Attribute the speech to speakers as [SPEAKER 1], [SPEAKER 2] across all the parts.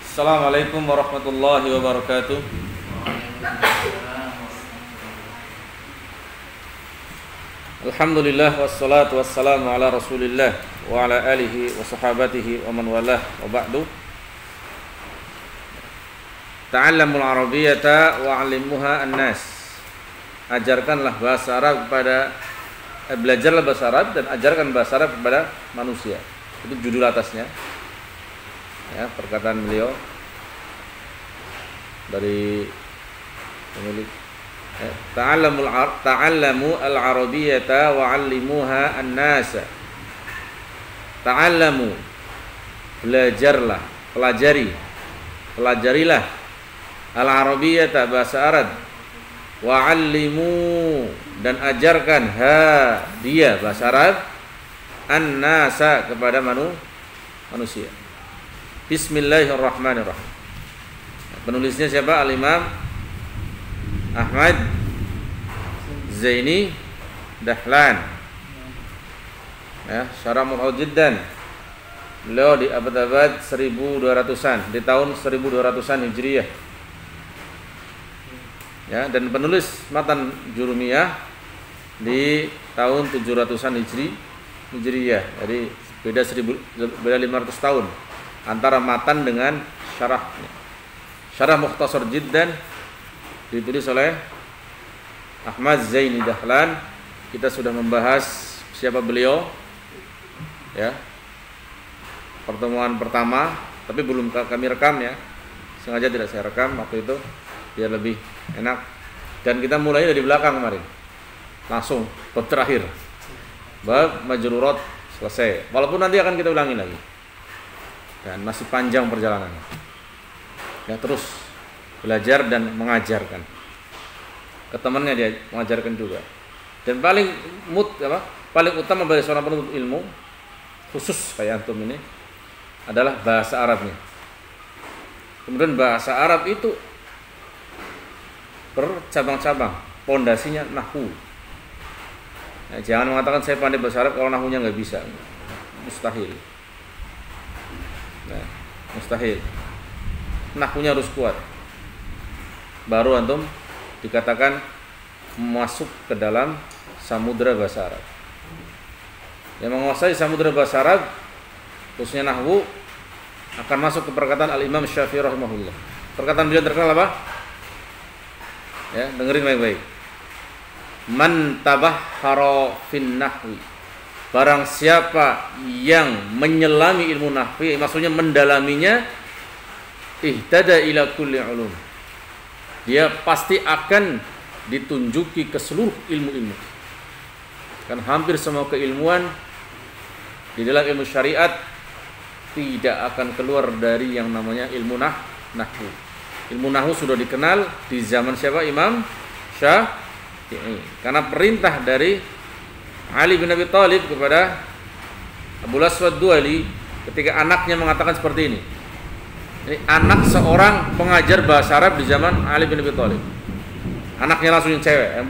[SPEAKER 1] Assalamualaikum warahmatullahi wabarakatuh. Alhamdulillah wassalatu wassalamu ala Rasulillah wa ala alihi wa sahabatihi wa man walah wa ba'du. Ta'allamul arabiyyata wa 'allimuha an-nas. Ajarkanlah bahasa Arab kepada belajarlah bahasa Arab dan ajarkan bahasa Arab kepada manusia. Itu judul atasnya. Ya, perkataan beliau dari pemilik ta'allamu al-arabiyyata wa 'allimuha an-nasa. Ta'allamu, belajarlah, pelajarilah al-arabiyyata, bahasa Arab, wa 'allimu, dan ajarkan dia bahasa Arab, an-nasa, kepada manusia. Bismillahirrahmanirrahim. Penulisnya siapa? Al-Imam Ahmad Zaini Dahlan. Ya, syarah muhal jiddan. Beliau di abad-abad 1200-an, di tahun 1200-an Hijriyah. Ya, dan penulis matan Jurumiyah di tahun 700-an Hijriyah. Jadi beda 500 tahun antara matan dengan syarahnya. Syarah Mukhtasar Jiddan ditulis oleh Ahmad Zaini Dahlan. Kita sudah membahas siapa beliau, ya, pertemuan pertama, tapi belum kami rekam, ya. Sengaja tidak saya rekam waktu itu biar lebih enak. Dan kita mulai dari belakang kemarin, langsung bab terakhir, bab majrurat, selesai. Walaupun nanti akan kita ulangi lagi, dan masih panjang perjalanannya. Ya, terus belajar dan mengajarkan ke temannya, dia mengajarkan juga. Dan paling paling utama bagi seorang penuntut ilmu, khusus kayak antum ini, adalah bahasa Arabnya. Kemudian bahasa Arab itu bercabang-cabang, pondasinya nahwu. Nah, jangan mengatakan saya pandai bahasa Arab kalau nahwunya nggak bisa, mustahil. Nah, mustahil. Nahwunya harus kuat, baru antum dikatakan masuk ke dalam samudra bahasa Arab. Yang menguasai samudra bahasa Arab, khususnya nahwu, akan masuk ke perkataan Al-Imam Syafi'i rahimahullah. Perkataan beliau terkenal apa? Ya, dengerin baik-baik. Man tabahhara fin nahwi. Barang siapa yang menyelami ilmu nahwi, maksudnya mendalaminya, ihtada ila kulli ulum. Dia pasti akan ditunjuki ke seluruh ilmu-ilmu. Kan hampir semua keilmuan di dalam ilmu syariat tidak akan keluar dari yang namanya ilmu nahwu. Ilmu nahwu sudah dikenal di zaman siapa? Imam Syafi'i. Karena perintah dari Ali bin Abi Thalib kepada Abul Aswad Du'ali ketika anaknya mengatakan seperti ini. Ini anak seorang pengajar bahasa Arab di zaman Ali bin Abi Thalib. Anaknya langsung yang cewek, yang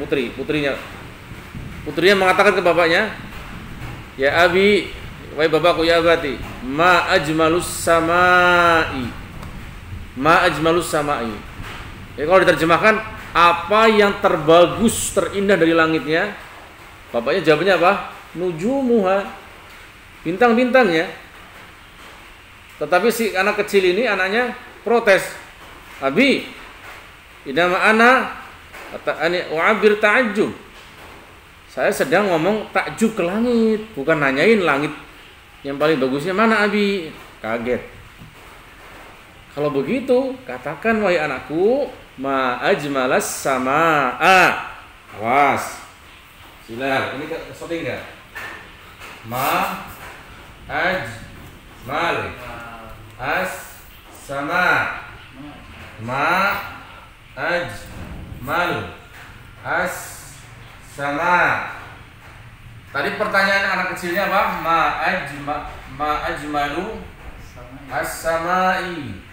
[SPEAKER 1] putrinya mengatakan ke bapaknya, ya abi, wahai bapakku, ya abati, ma ajmalus samai. Ya, kalau diterjemahkan, apa yang terbagus, terindah dari langitnya? Bapaknya jawabnya apa? Nujumuha, bintang-bintangnya. Tetapi si anak kecil ini, anaknya protes. Abi, idama ana u'abir ta'ajjub. Saya sedang ngomong takjub ke langit, bukan nanyain langit yang paling bagusnya mana, Abi. Kaget. Kalau begitu, katakan, wahai anakku, ma ajmalas samaa. Awas. Sila, ini shooting enggak? Ma ajmal as sama. Ma ajmal as sama. Tadi pertanyaan anak kecilnya apa? Ma ajmalu as-samai.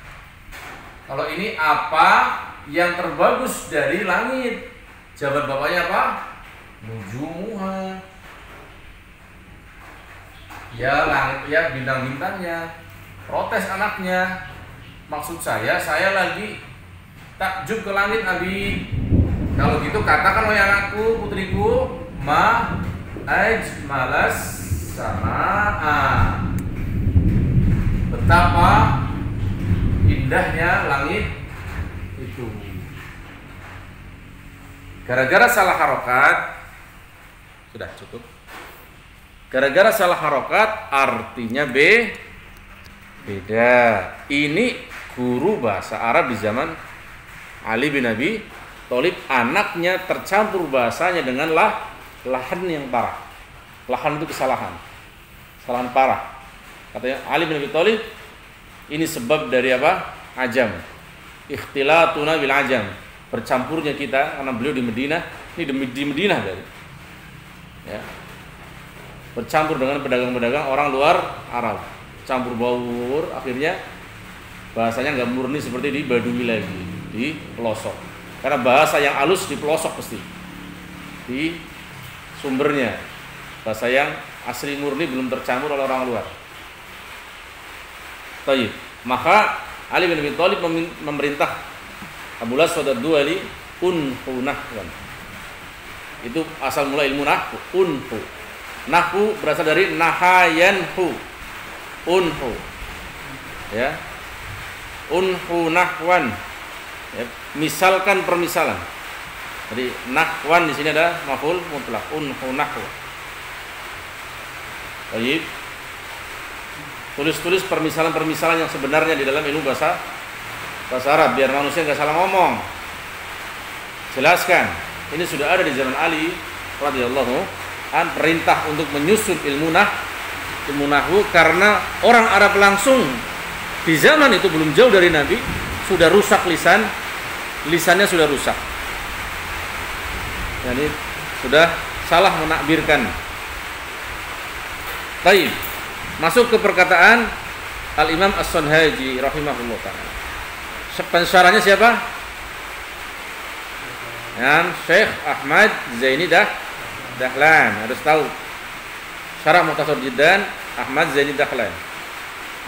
[SPEAKER 1] Kalau ini apa yang terbagus dari langit? Jawaban bapaknya apa? Nujumuha. Ya langit, ya bintang-bintangnya. Protes anaknya. Maksud saya lagi takjub ke langit Abi. Kalau gitu katakan wahai anakku, putriku, ma ajmalas samaa. Betapa indahnya langit itu. Gara-gara salah harokat, sudah cukup. Gara-gara salah harokat artinya beda. Ini guru bahasa Arab di zaman Ali bin Abi Thalib, anaknya tercampur bahasanya dengan lahan yang parah. Lahan itu kesalahan parah. Katanya Ali bin Abi Thalib, ini sebab dari apa? Ajam. Ikhtilatuna bil ajam. Bercampurnya kita karena beliau di Madinah, ini di Madinah dari. Ya. Bercampur dengan pedagang-pedagang orang luar Arab, campur baur, akhirnya bahasanya nggak murni seperti di Badui lagi, di pelosok. Karena bahasa yang halus di pelosok pasti, di sumbernya bahasa yang asli murni belum tercampur oleh orang luar. Tayyib. Maka Ali bin Abi Thalib memerintah Abu Aswad ad-Du'ali unhunahwan. Itu asal mula ilmu nahwu, unhu. Nahwu berasal dari nahayanhu, unhu, ya, unhu nahwan, ya, misalkan permisalan. Jadi nahwan di sini ada maf'ul mutlak, unhu nahwu. Baik, tulis permisalan yang sebenarnya di dalam ilmu bahasa Arab biar manusia nggak salah ngomong. Jelaskan. Ini sudah ada di zaman Ali radhiyallahu perintah untuk menyusun ilmu nahwu karena orang Arab langsung di zaman itu belum jauh dari Nabi sudah rusak lisannya sudah rusak. Jadi sudah salah menakbirkan. Baik, masuk ke perkataan Al-Imam As-Sanhaji rahimahullah ta'ala. Pensyarahnya siapa? Yang Syekh Ahmad Zaini Dahlan, harus tahu. Syarah Mukhtasar Jiddan Ahmad Zaini Dahlan.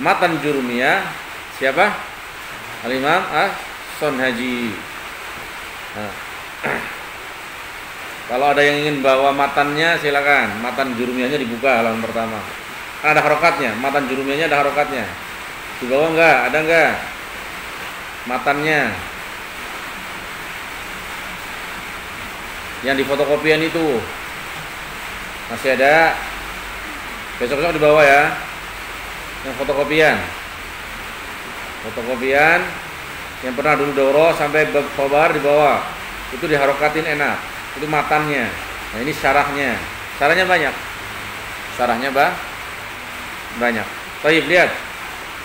[SPEAKER 1] Matan Jurumiyah siapa? Al-Imam As-Sanhaji. Nah. Kalau ada yang ingin bawa matannya silakan. Matan Jurumiyahnya dibuka halaman pertama. Kan ada harokatnya, matan Jurumiyahnya ada harokatnya. Di bawah enggak? Ada enggak? Matannya. Yang di fotokopian itu masih ada, besok-besok di bawah ya. Yang fotokopian yang pernah dulu daurah sampai khobar di bawah itu diharokatin enak. Itu matannya. Nah ini syarahnya banyak. Banyak. Baik, lihat.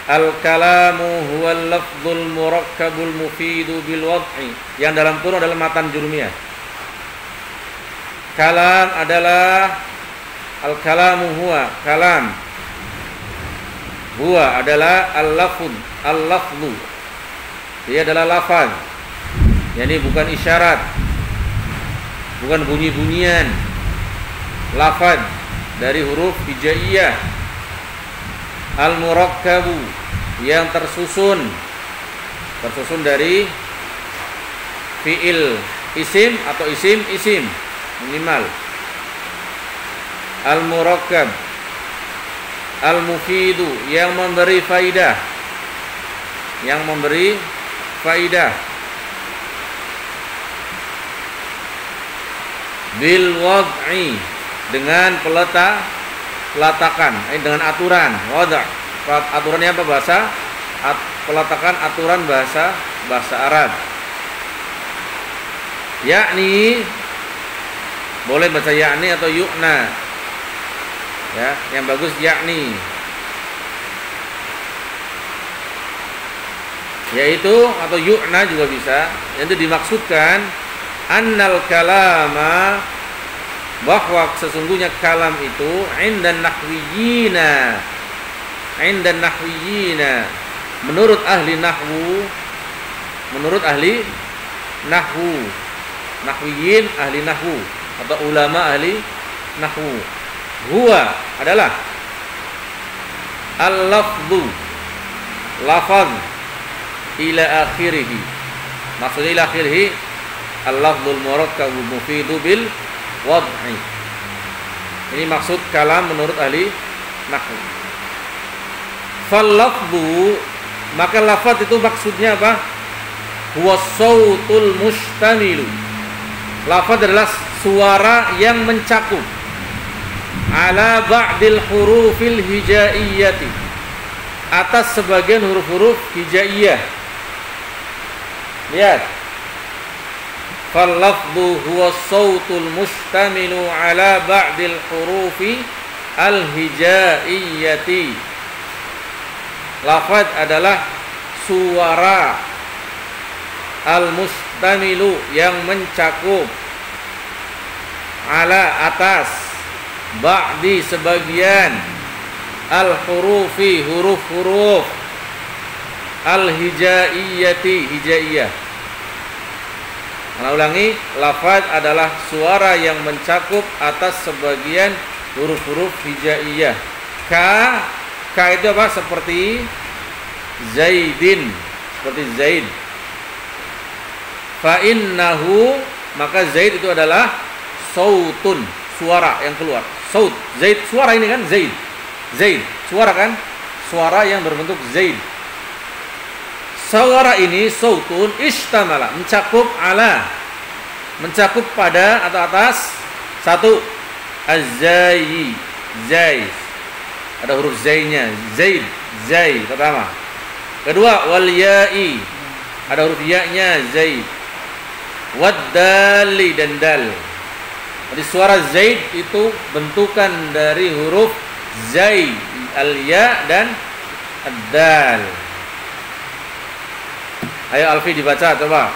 [SPEAKER 1] Al-kalamu huwal lafdzul murakkabul mufidu bil wad'i. Yang dalam kurung adalah matan Jurumiyah. Kalam adalah al-kalamu huwa, kalam. Huwa adalah al-lafdhu. Dia adalah lafaz. Yani bukan isyarat. Bukan bunyi-bunyian. Lafaz dari huruf hijaiyah. Al-murakkabu yang tersusun dari fiil isim atau isim minimal. Al-murakkab al-mufidu yang memberi faidah, bil wad'i dengan peletakan, dengan aturan. Wad', aturannya apa bahasa? Peletakan aturan bahasa Arab. Yakni boleh baca yakni atau yu'na. Ya, yang bagus yakni. Yaitu atau yu'na juga bisa. Itu dimaksudkan annal kalama, bahwa sesungguhnya kalam itu indan nahwiyina, menurut ahli nahwu, nahwiyin ahli nahwu atau ulama ahli nahwu. Huwa adalah al-lafdhu, lafaz ila akhirih. Maksudnya ila akhirih al-lafdhul murakkabu mufidu bil wad'i. Ini maksud kalam menurut ahli nahwu. Fal lafdhu, maka lafaz itu maksudnya apa? Huwa sautul mustamilu. Lafaz adalah suara yang mencakup ala ba'dil hurufil hijaiyati, atas sebagian huruf-huruf hijaiyah. Lihat. Fal lafdhu huwa sautul mustamilu ala ba'dil hurufi al hijaiyati. Lafaz adalah suara al-mustamilu yang mencakup ala atas ba'di sebagian al-hurufi huruf-huruf al-hijaiyati hijaiyah. Nah, ulangi, lafaz adalah suara yang mencakup atas sebagian huruf-huruf hijaiyah. Ka itu apa? Seperti Zaidin, seperti Zaid. Fa innahu, maka Zaid itu adalah sautun, suara yang keluar. Saut, Zaid, suara ini kan Zaid. Zaid, suara kan? Suara yang berbentuk Zaid. Suara ini sautun istamala, mencakup ala, mencakup pada atau atas satu az-zai, zai. Ada huruf zainya, Zaid, zai pertama. Kedua wal ya'i, ada huruf ya-nya Zaid. Wad dali dan dal. Jadi suara Zaid itu bentukan dari huruf zai, al-ya dan ad-dal. Ayo Alfi dibaca coba.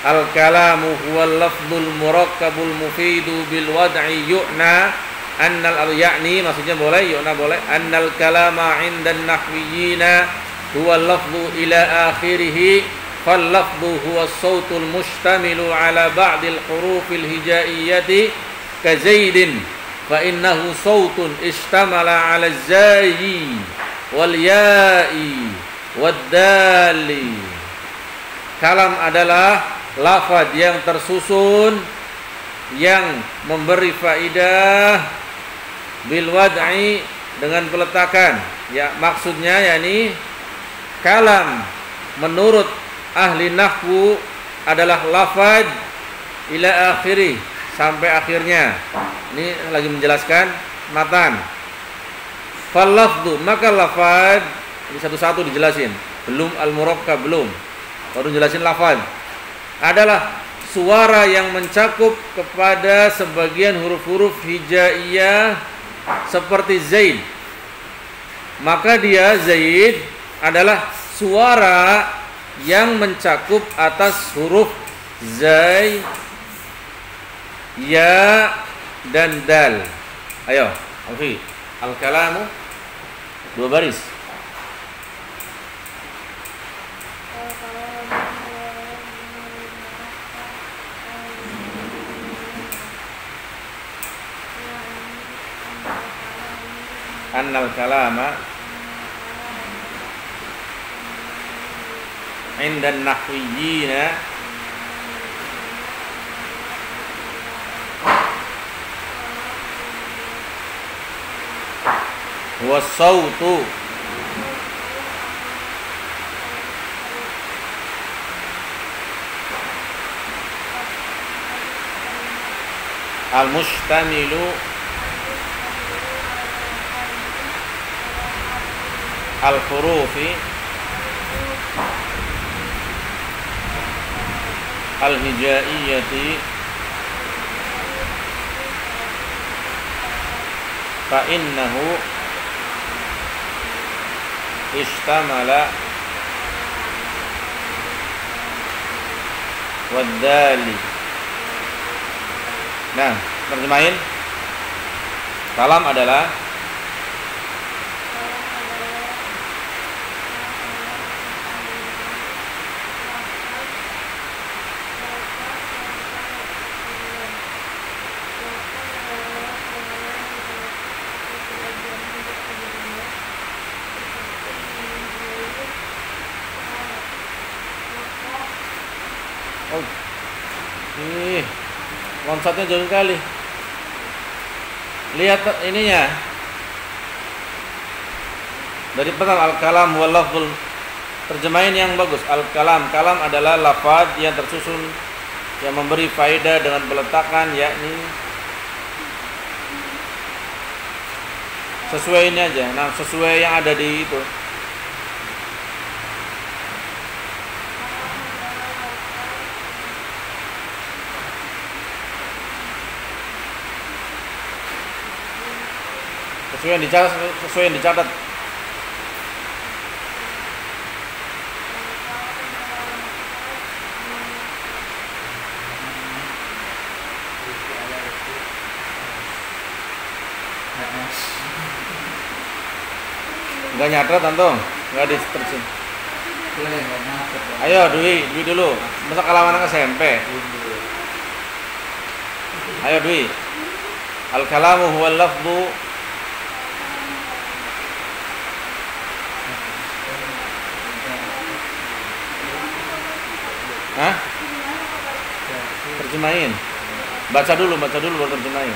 [SPEAKER 1] Al-kalamu huwal lafdhul murakkabul mufidu bil wad'i yu'na annal ya'ni, maksudnya boleh, yu'na boleh, annal kalama 'indan nahwiyina huwa lafdhu ila akhirih. Fal lafdhu huwa as-sautul mustamilu ala ba'dil hurufil hijaiyati ka Zaidin fa innahu sautun istamala ala az-zai wal ya'i wad dali. Kalam adalah lafaz yang tersusun yang memberi faidah bil wad'i, dengan peletakan. Ya, maksudnya yakni kalam menurut ahli nahwu adalah lafaz ila akhiri, sampai akhirnya. Ini lagi menjelaskan matan. Fal lafdhu, maka lafaz ini satu-satu dijelasin. Belum al-murakkab, belum. Baru jelasin lafaz. Adalah suara yang mencakup kepada sebagian huruf-huruf hijaiyah seperti Zaid. Maka dia Zaid adalah suara yang mencakup atas huruf zai, ya dan dal. Ayo, Alfi. Al-kalamu dua baris. Annal kalama indan nahwiyina huwa sautu al-mustamilu al-hurufi al-hijaiyati fa innahu istamala wad-dali. Nah, terjemahin. Kalam adalah Oh, ih, loncatnya jauh sekali. Lihat ininya. Dari pertama al-kalam wal lafzul. Terjemahin yang bagus. Al-kalam, kalam adalah lafaz yang tersusun yang memberi faedah dengan peletakan, yakni sesuai ini aja. Nah, sesuai yang ada di itu. Sesuai yang dicatat. Enggak nyatet antum, enggak diterjun. Ayo Dwi dulu. Masa kalaman anak SMP. Ayo Dwi. Al-kalamu huwal lafzu Hah? Terjemahin. Baca dulu baru terjemahin.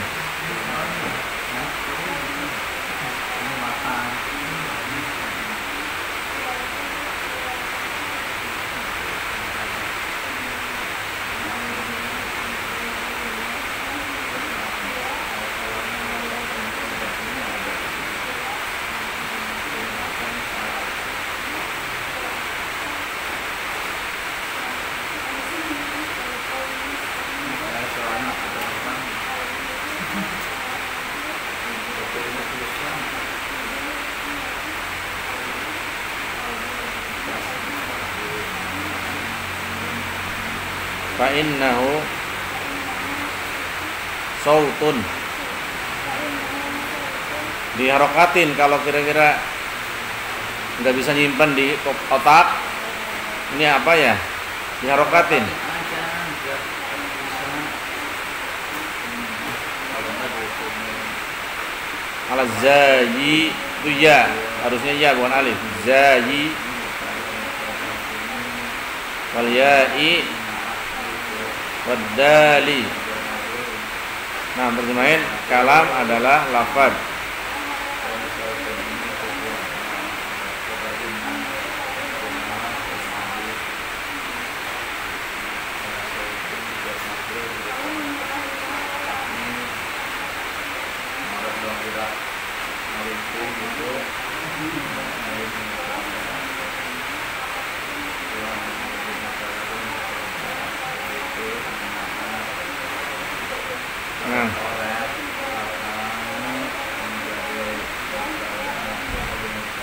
[SPEAKER 1] Fa'innahu sautun, diharokatin kalau kira-kira nggak bisa nyimpan di otak. Ini apa ya? Diharokatin. Al-zayi itu ya, harusnya ya bukan alif. Zayi wal ya'i wadali. Nah, terjemahin kalam adalah lafaz.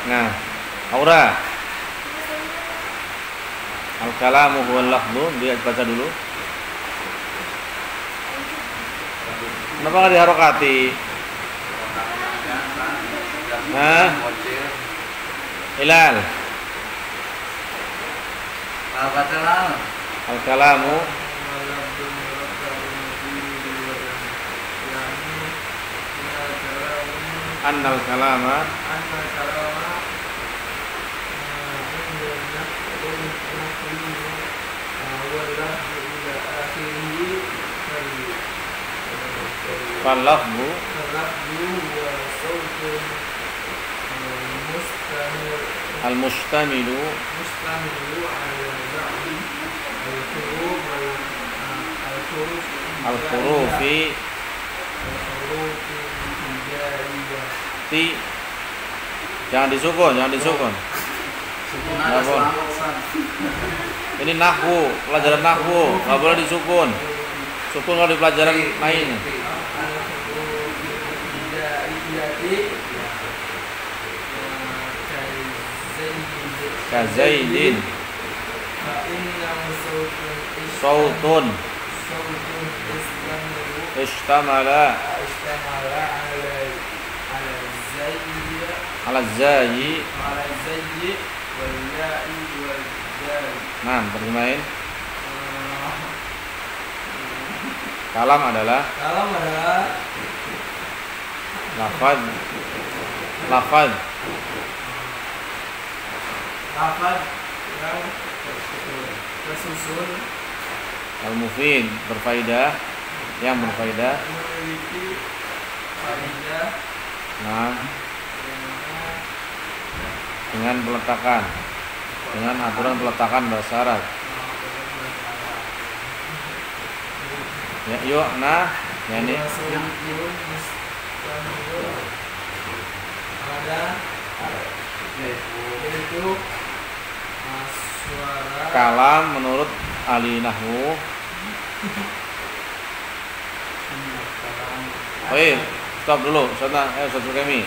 [SPEAKER 1] Nah, aura. Al-kalamu huwal lafzu, dia baca dulu. Kenapa nggak diharokati? Nah, Hilal. Al-kalamu annal kalama falafmu al-mustamilu al-hurufi ti, jangan disukun. Ini nahwu, pelajaran nahwu, nggak boleh disukun. Sukun kalau di pelajaran lain. Kazaidin, sautun, istamala ala zayi. Nah, terjemahin. Kalam adalah lafaz yang tersusun Al-mufid berfaedah, yang berfaedah.
[SPEAKER 2] Memiliki faedah.
[SPEAKER 1] Nah, dengan peletakan, dengan aturan peletakan bahasa Arab. Ya, yuk, nah, ya ini.
[SPEAKER 2] Ada yaitu suara
[SPEAKER 1] Kalam menurut ahli nahwu. Oke, stop dulu. Ustaz kami.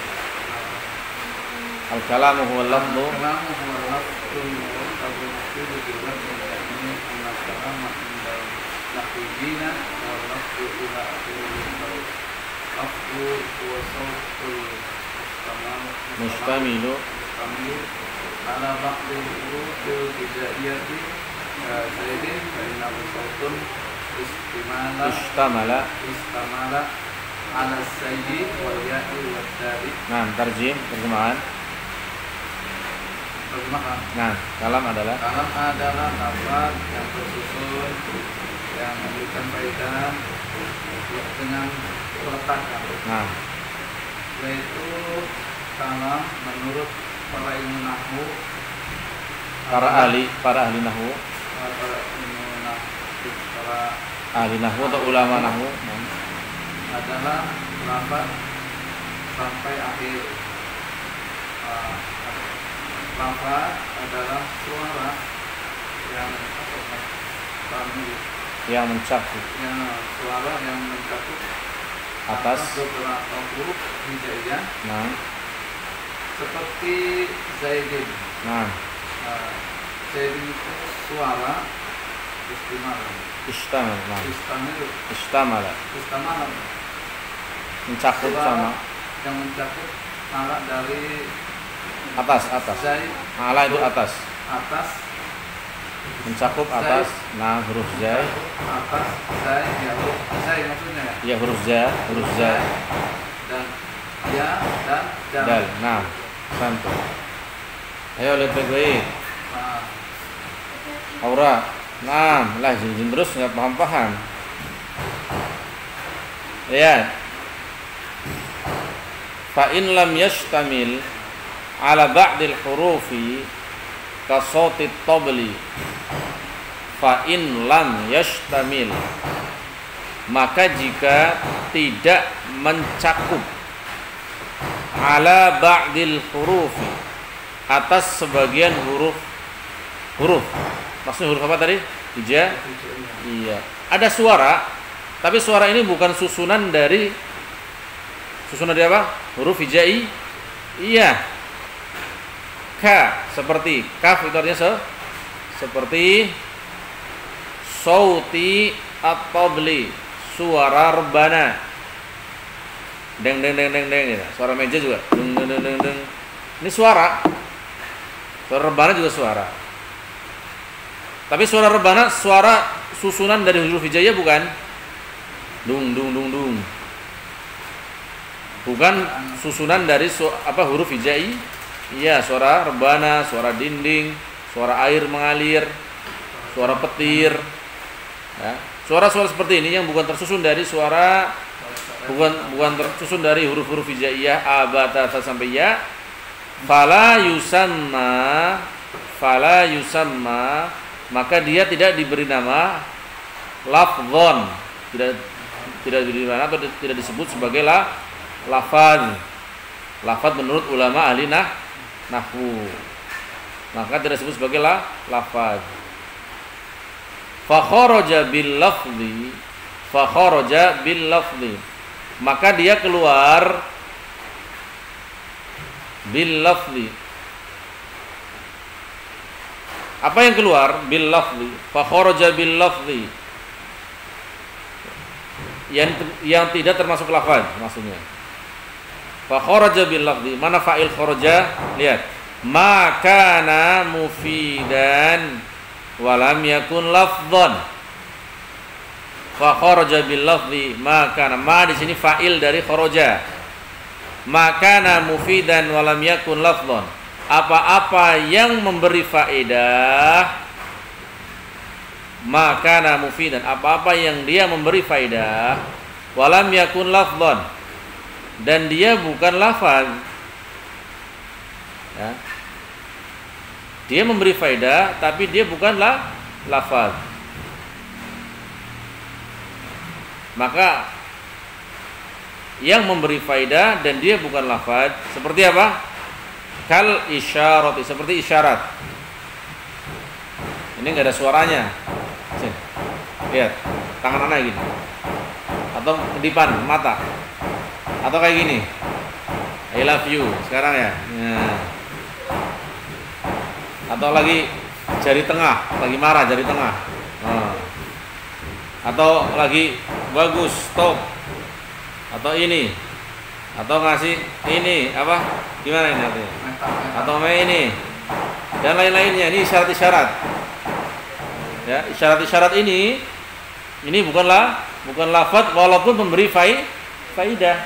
[SPEAKER 1] Al-kalamu huwa al-lafdhu.
[SPEAKER 2] Al-kalamu huwa al-lafdhu al-mufid bil-lafdhi al-kalama indal nahwiyina wal-lafdhu ila akhirih al-lafdhu huwa sawtul
[SPEAKER 1] Mustamilu
[SPEAKER 2] ala ba'dil hurufil hijaiyati zaidin fa'innahu sawtun istamala ala sayyi wal ya'i wal dari.
[SPEAKER 1] Nah, terjemahan. Nah, kalam adalah
[SPEAKER 2] lafaz yang tersusun yang memberikan faedah dengan peletakan.
[SPEAKER 1] Nah,
[SPEAKER 2] Yaitu kalam menurut para ilmu nahwu,
[SPEAKER 1] para ahli nahwu,
[SPEAKER 2] para
[SPEAKER 1] ahli nahwu atau ulama nahwu
[SPEAKER 2] adalah lafaz sampai akhir. Lafaz adalah suara yang
[SPEAKER 1] mencakup
[SPEAKER 2] suara yang mencakup
[SPEAKER 1] atas
[SPEAKER 2] beberapa huruf hijaiyah.
[SPEAKER 1] Nah,
[SPEAKER 2] seperti zaidin.
[SPEAKER 1] Nah,
[SPEAKER 2] zaidin itu suara
[SPEAKER 1] istamala mencakup sama
[SPEAKER 2] yang mencakup ala dari
[SPEAKER 1] atas
[SPEAKER 2] zaid,
[SPEAKER 1] ala itu atas mencakup atas. Nah, huruf zai
[SPEAKER 2] atas zaid, ya huruf zaid maksudnya
[SPEAKER 1] ya, huruf zai
[SPEAKER 2] dan ya dan
[SPEAKER 1] dal. Nah, santu. Ayo lihat baik-baik. Aura. Nah, lah jin terus nggak paham. Lihat. Fa in lam yashtamil ala ba'dil hurufi ka sautit tabli. Fa in lam yashtamil, maka jika tidak mencakup ala ba'dil hurufi, atas sebagian huruf. Maksudnya huruf apa tadi? Hija. Iya. Ada suara, tapi suara ini bukan susunan dari apa? Huruf hijai. Iya. Ka, seperti kaf itu artinya seperti sauti at-tabli, suara rebana. Deng gitu. Suara meja juga. Deng. Ini suara. Suara rebana juga suara. Tapi suara rebana suara susunan dari huruf hijaiyah bukan? Dung. Bukan susunan dari huruf hijaiyah. Iya, suara rebana, suara dinding, suara air mengalir, suara petir. Ya. Suara-suara seperti ini yang bukan tersusun dari bukan tersusun dari huruf-huruf hijaiyah a, ba, ta, sampai ya. Fala yusamma, maka dia tidak diberi nama lafdhon, tidak diberi nama atau tidak disebut sebagai lafaz menurut ulama ahli nahwu, maka tidak disebut sebagai lafaz. Fa kharaja bil lafzi, maka dia keluar bil lafzi. Apa yang keluar? Bil lafzi. Fa kharaja bil lafzi, yang tidak termasuk lafaz maksudnya. Fa kharaja bil lafzi. Mana fa'il kharaja? Lihat. Ma kana mufidan wa lam yakun lafdhan. Fa kharaja bil lafzi ma kana. Ma di sini fa'il dari kharaja. Ma kana mufidan wa lam yakun lafdhan. Apa-apa yang memberi faedah maka mufidan, apa-apa yang dia memberi faidah, walam yakun lafdhan, dan dia bukan lafaz. Ya. Dia memberi faidah tapi dia bukanlah lafaz. Maka yang memberi faidah dan dia bukan lafaz seperti apa? Kal isyarat, seperti isyarat. Ini enggak ada suaranya. Sini. Lihat, tangan anak gini. Atau kedipan mata. Atau kayak gini. I love you sekarang ya. Nah. Atau lagi jari tengah, lagi marah jari tengah. Nah. Atau lagi bagus, stop. Atau ini. Atau ngasih ini apa? Gimana ini artinya? Atau ini dan lain-lainnya. Ini isyarat-isyarat. Ya, isyarat-isyarat ini bukan lafaz walaupun memberi faidah.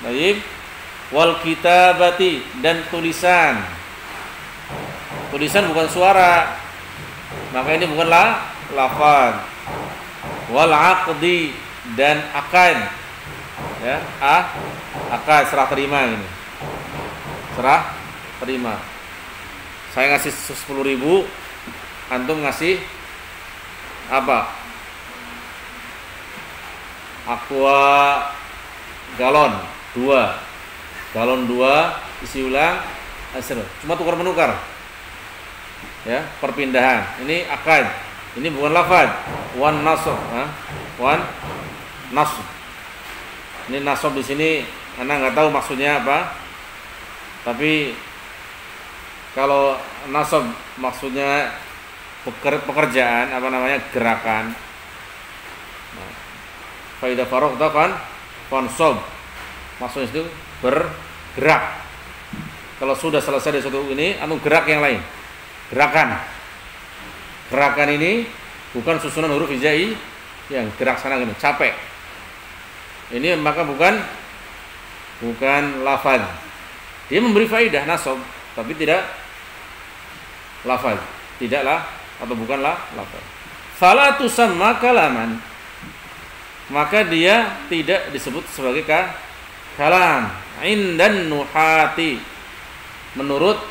[SPEAKER 1] Baik. Wal kitabati, dan tulisan. Tulisan bukan suara. Maka ini bukanlah lafaz. Wal aqdi, dan akad. Ya, akad serah terima ini. Serah terima. Saya ngasih 10.000, antum ngasih apa? Aqua galon 2. Galon 2 isi ulang hasil. Cuma tukar menukar. Ya, perpindahan. Ini akad. Ini bukan lafaz. Wan nasab, wan nasab. Ini nasab di sini Anda nggak tahu maksudnya apa. Tapi kalau nasab maksudnya pekerjaan, apa namanya, gerakan. Fa idza faraghta fansab. Maksudnya itu bergerak. Kalau sudah selesai dari satu ini, anu gerak yang lain. Gerakan. Gerakan ini bukan susunan huruf hijai yang gerak sana gini, capek. Ini maka bukan lafaz. Dia memberi faidah nasab, tapi tidak lafaz. Tidaklah atau bukanlah lafaz. Fala tusamma kalaman. Maka dia tidak disebut sebagai kalam. Indan nuhati. Menurut,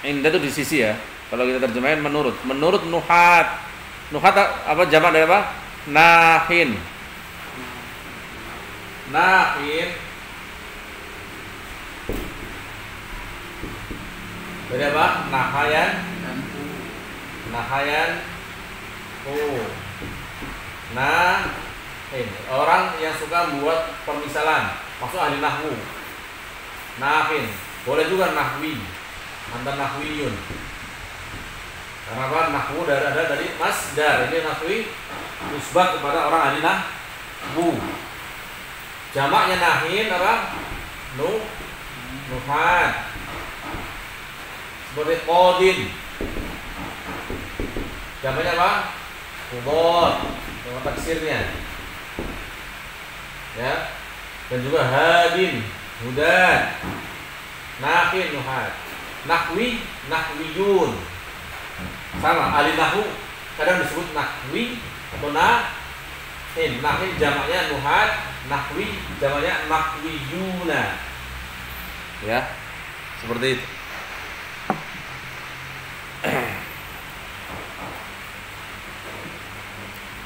[SPEAKER 1] inda itu di sisi ya. Kalau kita terjemahin menurut nuhat. Nuhat apa jamak dari apa? Nahin. Dari apa? Nahayan. Orang yang suka membuat permisalan, maksud ahli nahwu. Nahin. Boleh juga nahwi. Anda nahwiyun. Karena apa? Nahwu ada dari masdar. Ini nahwi nisbah kepada orang ahli nahwu. Jamaknya nahin apa? Nuhat. Seperti qadin. Jamaknya apa? Qudad. Dengan taksirnya. Ya. Dan juga hadin, hudan. Nahin, nuhat. Nahwi, nahwiyun. Sama, ahli nahwu kadang disebut nahwi atau nahin. Nahin jamaknya nuhat, nahwi jamaknya nahwiyuna. Ya, seperti itu.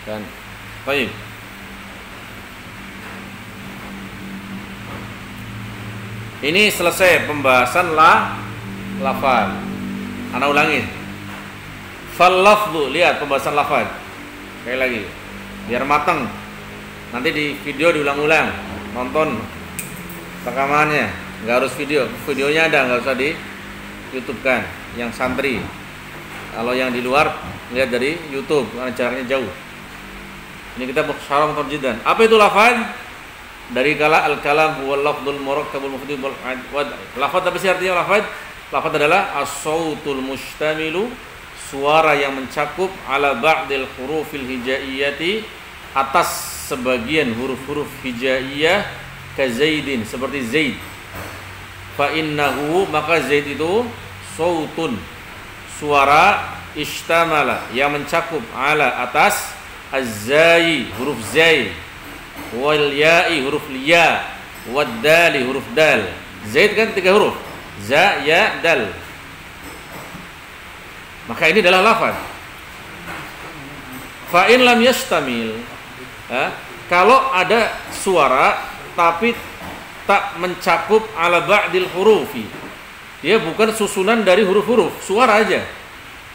[SPEAKER 1] Dan baik. Ini selesai pembahasan lafaz. Ana ulangin. Fal lafdhu, lihat pembahasan lafaz. Sekali lagi. Biar matang. Nanti di video diulang-ulang. Nonton rekamannya. Enggak harus video. Videonya ada, enggak usah di YouTube kan. Yang santri. Kalau yang di luar lihat dari YouTube karena jaraknya jauh. Ini kita bersyarah mutarjidan. Apa itu lafaz? Dari kala al-kalam huwa lafdzul murakkabul mufid wal wad. Lafaz apa sih artinya lafaz? Lafaz adalah as-sautul mustamilu, suara yang mencakup ala ba'dil hurufil hijaiyati, atas sebagian huruf-huruf hijaiyah, ka zaidin, seperti zaid. Fa innahu, maka zaid itu sautun, suara Ishtamala yang mencakup ala atas az-zai huruf zai wal ya'i huruf ya wad dali huruf dal. Zaid kan 3 huruf. Za, ya, dal. Maka ini adalah lafaz. Fa in lam yastamil, kalau ada suara tapi tak mencakup ala ba'dil hurufi, dia bukan susunan dari huruf-huruf, suara aja.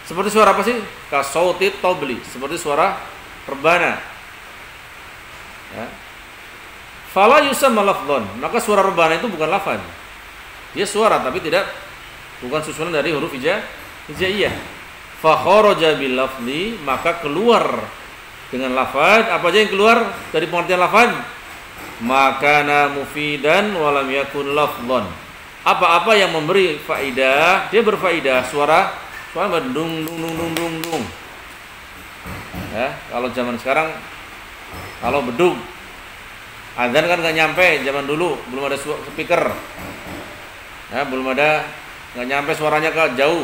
[SPEAKER 1] Seperti suara apa sih? Kasautit tobli, seperti suara rebana. Ya. Fala yusamma lafdhan, maka suara rebana itu bukan lafaz. Dia suara tapi bukan susunan dari huruf hijaiyah. Fa kharaja bil lafzi, maka keluar dengan lafaz. Apa aja yang keluar dari pengertian lafaz? Makana mufidan wa lam yakun lafdhan. Apa-apa yang memberi faidah, dia berfaidah. Suara dung dung dung dung dung. Ya, kalau zaman sekarang kalau bedug adzan kan nggak nyampe, zaman dulu belum ada speaker. Ya, belum ada, nggak nyampe suaranya ke jauh,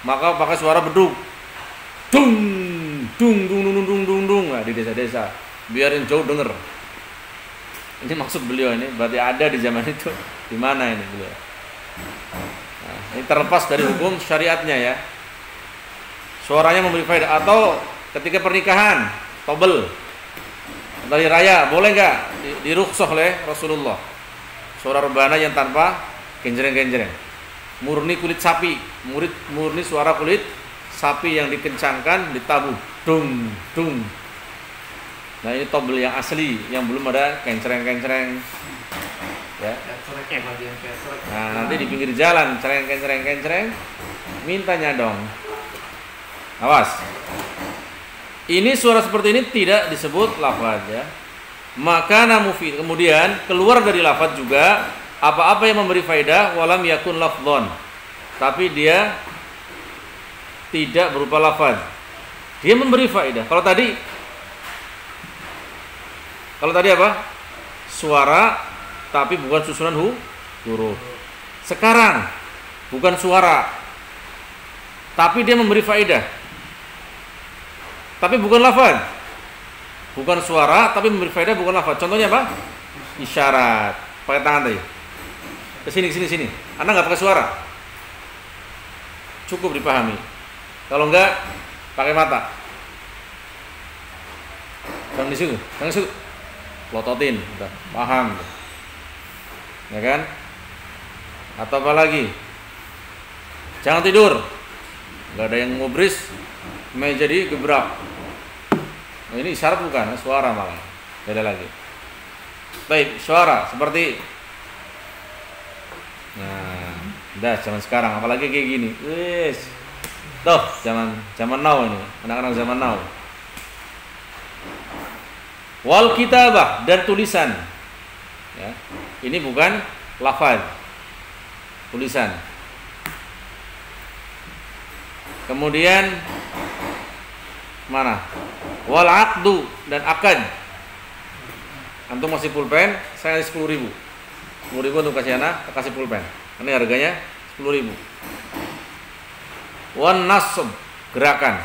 [SPEAKER 1] maka pakai suara bedug, dung dung dung dung dung dung dung. Nah, di desa-desa biarin jauh denger. Ini maksud beliau ini berarti ada di zaman itu. Di mana ini beliau? Nah, ini terlepas dari hukum syariatnya ya. Suaranya memberi faedah. Atau ketika pernikahan tobel dari raya boleh nggak dirukhsah oleh Rasulullah? Suara rebana yang tanpa genjreng-genjreng, murni kulit sapi, murni suara kulit sapi yang dikencangkan, ditabuh, dung dung. Nah ini tobel yang asli, yang belum ada kencreng-kencreng. Ya. Nah nanti di pinggir jalan, kencreng, mintanya dong. Awas. Ini suara seperti ini tidak disebut lafaz ya. Maka mufid. Kemudian keluar dari lafaz juga apa-apa yang memberi faedah walam yakun lafdhon, tapi dia tidak berupa lafaz. Dia memberi faedah. Kalau tadi apa? Suara tapi bukan susunan huruf. Sekarang bukan suara tapi dia memberi faedah. Tapi bukan lafaz. Bukan suara tapi memberi faedah, bukan lafaz. Contohnya apa? Isyarat. Pakai tangan tadi. Ke sini. Anda nggak pakai suara. Cukup dipahami. Kalau enggak, pakai mata. Jangan di situ. Lototin, udah paham. Ya kan? Atau apa lagi? Jangan tidur. Nggak ada yang ngubris, meja digebrak. Nah, ini isyarat bukan, suara malah. Beda lagi. Baik, suara seperti udah zaman sekarang apalagi kayak gini. Wis. Tuh, zaman now ini, anak-anak zaman now. Wal kitabah, dan tulisan. Ya. Ini bukan lafaz. Tulisan. Kemudian mana? Wal aqdu, dan akad. Antum masih pulpen, saya kasih 10.000. 10.000 untuk kasih anak, kasih pulpen. Ini harganya 10.000. Wan nasb, gerakan.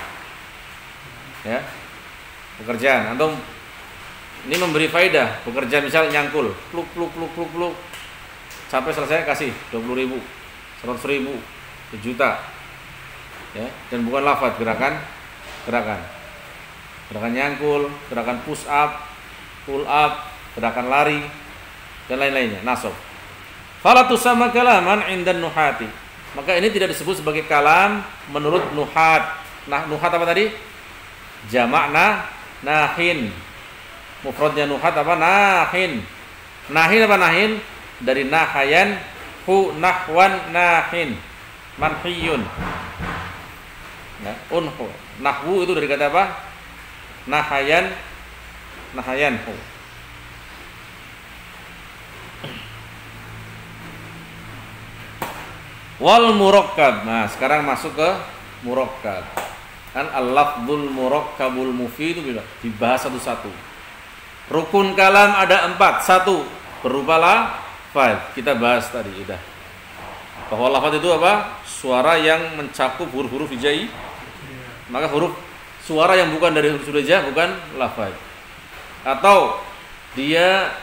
[SPEAKER 1] Ya. Pekerjaan. Antum ini memberi faedah. Bekerja misal nyangkul, pluk. Sampai selesai kasih 20.000, 100.000, 1 juta. Ya, dan bukan lafaz, gerakan. Gerakan nyangkul, gerakan push up, pull up, gerakan lari, dan lain-lainnya. Nasab. Fala tusamma kalaman 'indan nuhati. Maka ini tidak disebut sebagai kalam menurut nuhat. Nah, nuhat apa tadi? Jamakna nahin. Mufradnya nuhat apa? Nahin. Nahin apa nahin? Dari nahayan, hu nahwan nahin. Manhiyun. Nah, unhu. Nahwu itu dari kata apa? Nahayan hu. Wal murakkab. Nah, sekarang masuk ke murakkab. Kan al-lafdzul murakkabul mufid itu dibahas satu-satu. Rukun kalam ada 4. 1 berupa lafaz. Kita bahas tadi udah. Bahwa lafaz itu apa? Suara yang mencakup huruf-huruf maka huruf suara yang bukan dari huruf hijaiyah bukan lafaz. Atau dia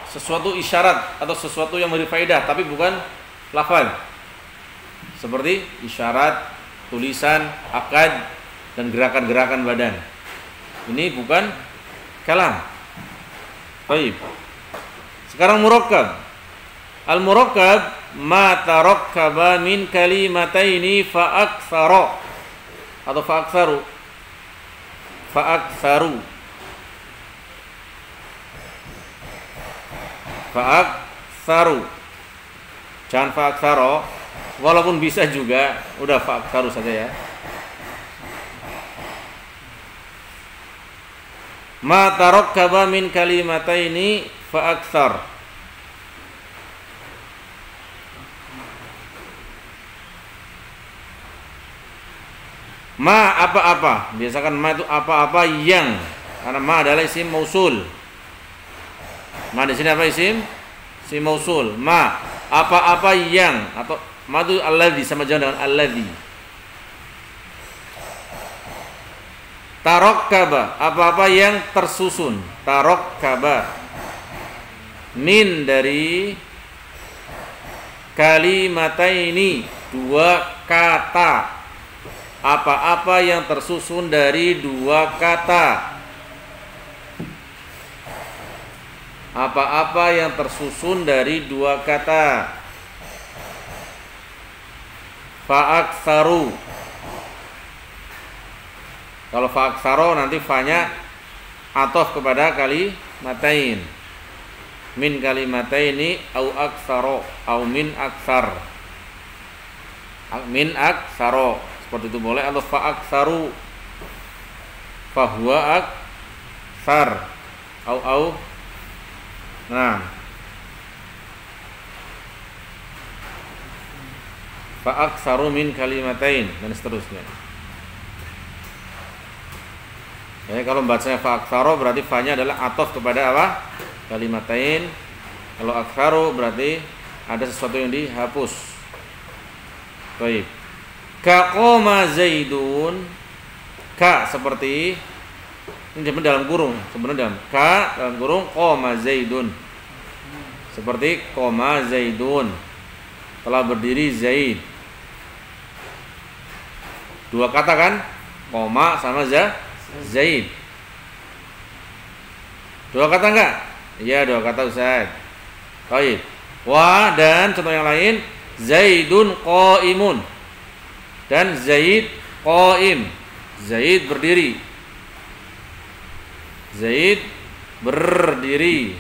[SPEAKER 1] sesuatu isyarat atau sesuatu yang memberi faedah tapi bukan lafaz. Seperti isyarat, tulisan, akad dan gerakan-gerakan badan. Ini bukan kalam. Baik. Sekarang murakkab. Al-murakkab ma tarakkaba min kalimataini fa aktsara atau fa aktsaru. Fa aktsaru. Fa aktsaru. Jangan fa aktsara, walaupun bisa juga, udah fa aktsaru saja ya. Ma tarakkaba min kalimataini fa aktsar. Ma apa-apa. Biasakan ma itu apa-apa yang, karena ma adalah isim mausul. Ma di sini apa isim? Isim mausul. Ma apa-apa yang, atau ma itu alladzi, sama dengan alladzi. Tarakkaba, apa-apa yang tersusun. Tarakkaba min dari kalimataini, dua kata. Apa-apa yang tersusun dari dua kata. Apa-apa yang tersusun dari dua kata. Fa'aksaru. Kalau fa'aksaro nanti fa-nya atof kepada kalimatain. Min kalimataini au aksaro au min aksar. Min aksaro, seperti itu boleh. Atau fa'aksaru fahuwa aksar au. Nah, fa'aksaru min kalimatain dan seterusnya. Ya, kalau bacanya fa'aksaro berarti fa-nya adalah atof kepada apa? Kalimatain. Kalau aksaro berarti ada sesuatu yang dihapus. Baik. Ka qoma zaidun. Ka seperti ini dalam kurung, sebenarnya dalam kurung qoma zaidun. Seperti qoma zaidun. Telah berdiri Zaid. Dua kata kan? Qoma sama Zaid. Dua kata enggak? Iya, dua kata Ustaz. Baik. Wa dan contoh yang lain, Zaidun qaimun. Dan Zaid qaim. Zaid berdiri. Zaid berdiri.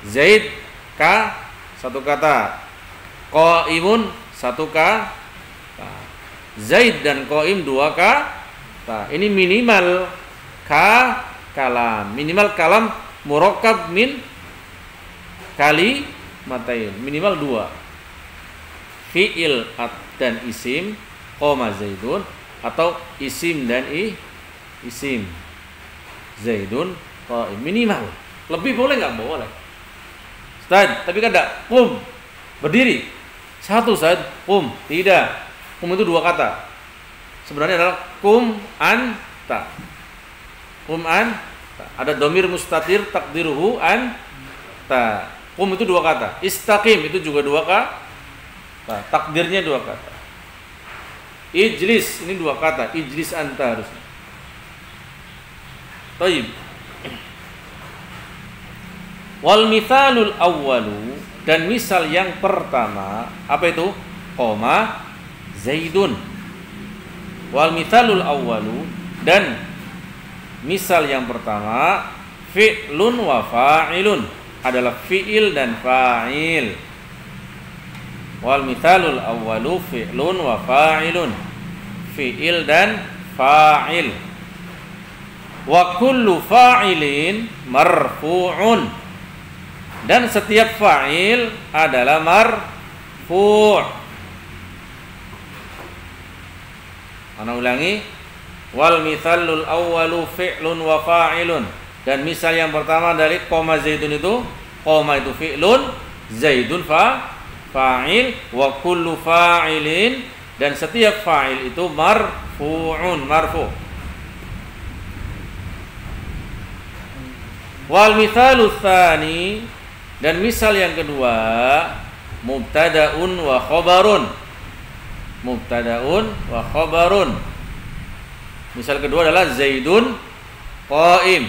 [SPEAKER 1] Zaid ka satu kata. Qaimun satu kata. Zaid dan qaim dua kata. Ini minimal kalam. Minimal kalam murakkab min kalimatain. Minimal dua. Fi'il dan isim, qoma zaidun, atau isim dan isim. Zaidun qaim. Minimal. Lebih boleh enggak? Boleh. Ustaz, tapi kan enggak qum. Berdiri. Satu Ustaz, qum. Tidak. Qum itu dua kata. Sebenarnya adalah kum anta. Kum anta. Ada domir mustatir takdiruhu anta. Kum itu dua kata. Istaqim itu juga dua kata. Takdirnya dua kata. Ijlis ini dua kata. Ijlis anta harusnya. Taib. Wal mithalul awwalu, dan misal yang pertama apa itu? Qoma Zaidun. Wal mithalul awwalu, dan misal yang pertama fi'lun wa fa'ilun, adalah fi'il dan fa'il. Wal mithalul awwalu fi'lun wa fa'ilun, fi'il dan fa'il. Wa kullu fa'ilin marfu'un, dan setiap fa'il adalah marfu'. Ana ulangi, wal mithalul awwalu fi'lun wa fa'ilun, dan misal yang pertama dari qoma zaidun itu, qoma itu fi'lun, zaidun fa'il, wa kullu fa'ilin dan setiap fa'il itu marfu'un, marfu'. Wal mithalu tsani, dan misal yang kedua mubtada'un wa khabarun. Mubtada'un wa khabarun. Misal kedua adalah Zaidun qa'im.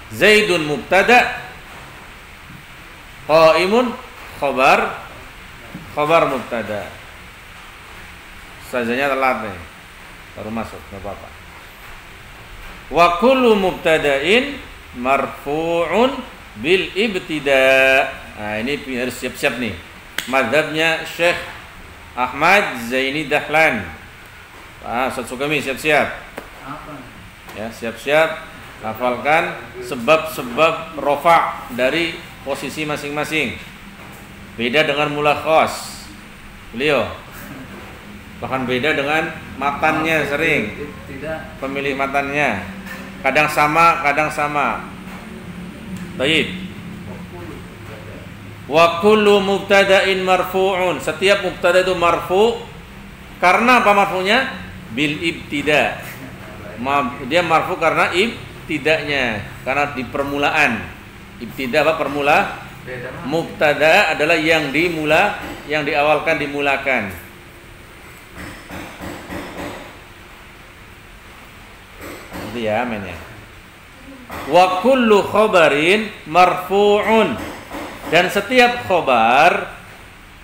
[SPEAKER 1] Zaidun mubtada', qa'imun khabar, khabar mubtada'. Sajanya telat nih, baru masuk, enggak apa-apa. Wa kullu mubtada'in marfu'un bil ibtida'. Nah, ini harus siap-siap nih. Mazhabnya Syekh Ahmad Zaini Dahlan. Ustaz Sugemi siap-siap. Ya, siap-siap hafalkan sebab-sebab rofa dari posisi masing-masing. Beda dengan mulakhas beliau. Bahkan beda dengan matannya sering. Pemilih matannya. Kadang sama, kadang sama. Baik. Wa kullu mubtada'in marfu'un. Setiap mubtada itu marfu'. Karena apa marfu'nya? Bil ibtida'. Dia marfu' karena ibtida'nya, karena di permulaan. Ibtida' apa? Permula. Mubtada adalah yang dimula, yang diawalkan, dimulakan. Itu ya mainnya. Wa kullu khabarin marfu'un, dan setiap khabar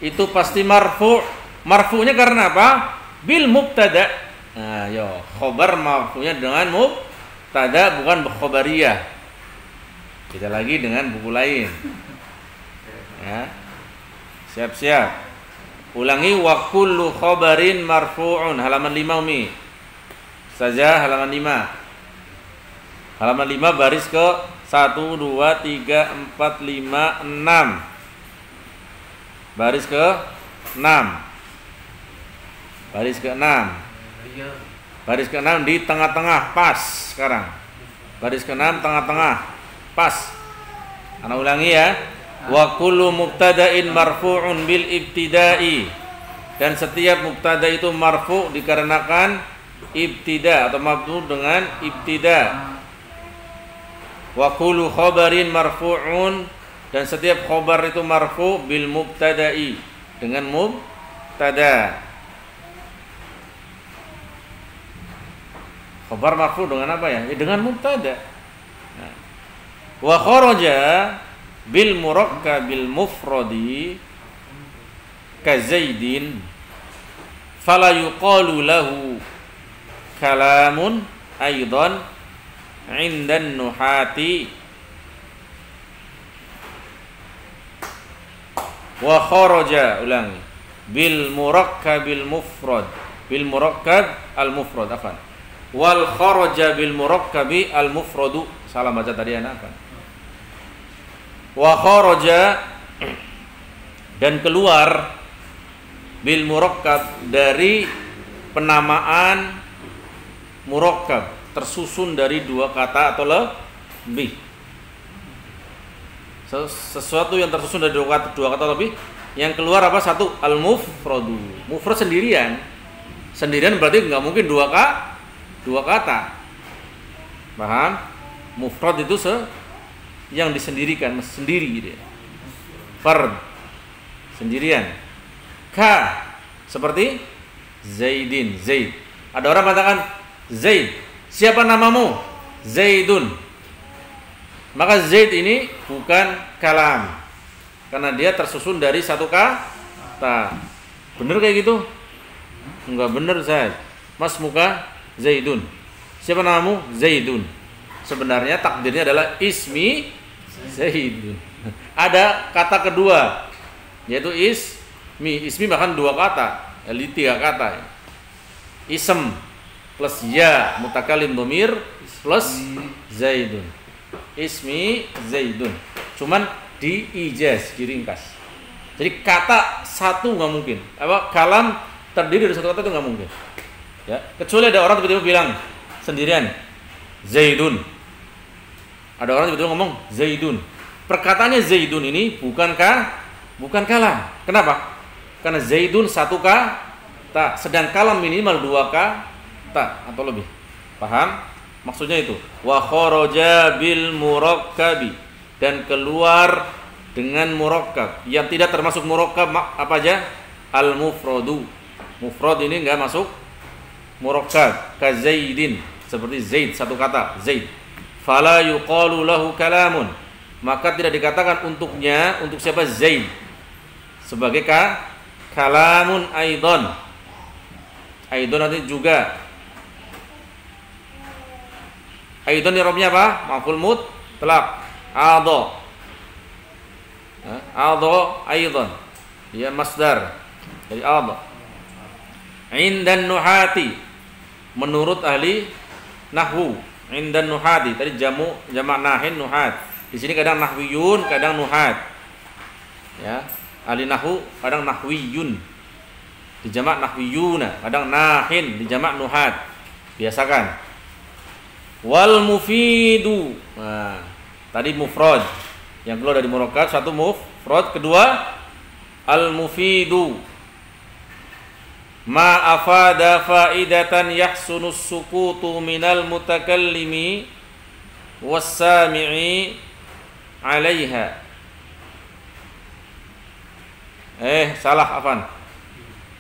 [SPEAKER 1] itu pasti marfu'. Marfu'nya karena apa? Bil mubtada'. Nah, yo, khabar marfu'nya dengan mubtada, bukan khabariyah. Kita lagi dengan buku lain. Ya. Siap-siap. Ulangi, wa kullu khabarin marfu'un, halaman 5 Umi. Saja halaman 5. Halaman 5 baris ke 1 2 3 4 5 6. Baris ke 6. Baris ke 6. Baris ke 6 di tengah-tengah, pas sekarang. Baris ke 6 tengah-tengah, pas. Ana ulangi ya. Wa kullu mubtada'in marfu'un bil ibtida'i, dan setiap mubtada itu marfu' dikarenakan ibtida atau mabdu dengan ibtida. Wa kullu khabarin marfu'un, dan setiap khabar itu marfu' bil mubtada'i, dengan mubtada. Khabar marfu' dengan apa ya? Dengan mubtada. Nah. Wa kharaja bil murakkabil mufradi ka Zaidin fala yuqalu lahu kalamun aidan 'indan nuhati. Wa kharaja, ulangi, bil murakkabil mufrad, bil murakkab al mufrad, afan. Wal kharaja bil murakkabi al mufradu, salah baca tadi anak, afan. Wa kharaja, dan keluar, bil murakkab, dari penamaan murakkab, tersusun dari dua kata atau lebih. Sesuatu yang tersusun dari dua kata lebih, yang keluar apa? Satu, al mufradu. Mufrad sendirian. Sendirian berarti nggak mungkin dua kata. Paham? Mufrad itu yang disendirikan, sendiri gitu ya. Fard, sendirian. Ka, seperti Zaidin, Zaid. Ada orang mengatakan, Zaid, siapa namamu? Zaidun. Maka Zaid ini bukan kalam, karena dia tersusun dari satu kata. Bener kayak gitu? Enggak bener, Zaid. Mas muka Zaidun. Siapa namamu? Zaidun. Sebenarnya takdirnya adalah ismi Zaidun. Ada kata kedua, yaitu ismi. Ismi bahkan dua kata, tiga kata. Ism plus ya mutakalim dhamir plus Zaidun. Ismi Zaidun. Cuman diijaz, diringkas. Jadi kata satu nggak mungkin. Apa kalam terdiri dari satu kata itu nggak mungkin. Ya, kecuali ada orang tiba-tiba bilang sendirian Zaidun. Ada orang tiba-tiba ngomong Zaidun. Perkataannya Zaidun ini bukan kalam. Kenapa? Karena Zaidun satu ta. Sedang kalam minimal 2 kata atau lebih. Paham? Maksudnya itu. Wa kharaja bil murakkabi, dan keluar dengan murakkab. Yang tidak termasuk murakkab apa aja? Al mufradu. Mufrad ini enggak masuk murakkab. Ka Zaidin, seperti Zaid, satu kata, Zaid. Fala yuqalu lahu kalamun, maka tidak dikatakan untuknya, untuk siapa? Zaid, sebagai kalamun aidon. Aidon nanti juga. Aidon i'rabnya apa? Maf'ul mutlaq. Adha. Adha aidon. Ya masdar. Jadi adha. Indan nuhati, menurut ahli nahwu. Indan nuhati, tadi jamak nahin nuhat. Di sini kadang nahwiyun, kadang nuhat. Ya, ahli nahwu kadang nahwiyun. Di jamak nahwiyuna, kadang nahin, di jamak nuhat. Biasakan. Wal mufidu. Nah, tadi mufrad. Yang keluar dari murakkab, satu mufrad, kedua al mufidu. Ma afada faidatan yahsunus sukutu minal mutakallimi was-sami'i 'alaiha. Salah, afan.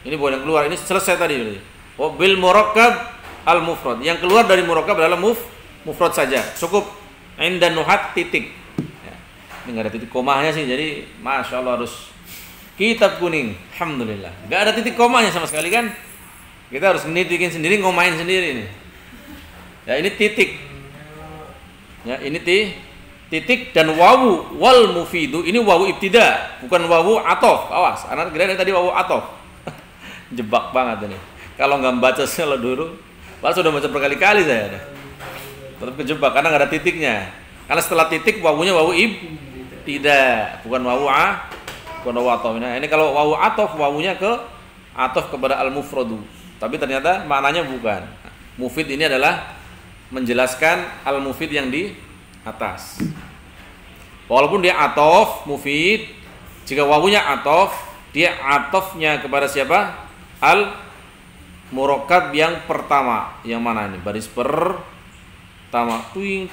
[SPEAKER 1] Ini bukan yang keluar, ini selesai tadi berarti. Oh, bil murakkab al mufrad. Yang keluar dari murakkab adalah mufrad saja. Cukup indan nuhat titik. Ya. Ini enggak ada titik komanya sih, jadi Masya Allah harus kitab kuning. Alhamdulillah. Enggak ada titik komanya sama sekali kan? Kita harus nitikin sendiri, ngomain sendiri ini. Ya, ini titik. Ya, ini titik dan wawu wal mufidu. Ini wawu ibtida, bukan wawu atof. Awas, anak kira tadi wawu atof. Jebak banget ini. Kalau nggak baca selo dulu, padahal sudah baca berkali-kali saya. Tetap kejebak karena nggak ada titiknya. Karena setelah titik wawunya wawu ibtida, bukan wawu bukan wawu atof. Nah, ini kalau wawu atof, wawunya ke atof kepada al mufradu. Tapi ternyata maknanya bukan. Mufid ini adalah menjelaskan al mufid yang di atas. Walaupun dia atof mufid, jika wawunya atof, dia atofnya kepada siapa? Al murakkab yang pertama. Yang mana ini? Baris pertama. Tuing.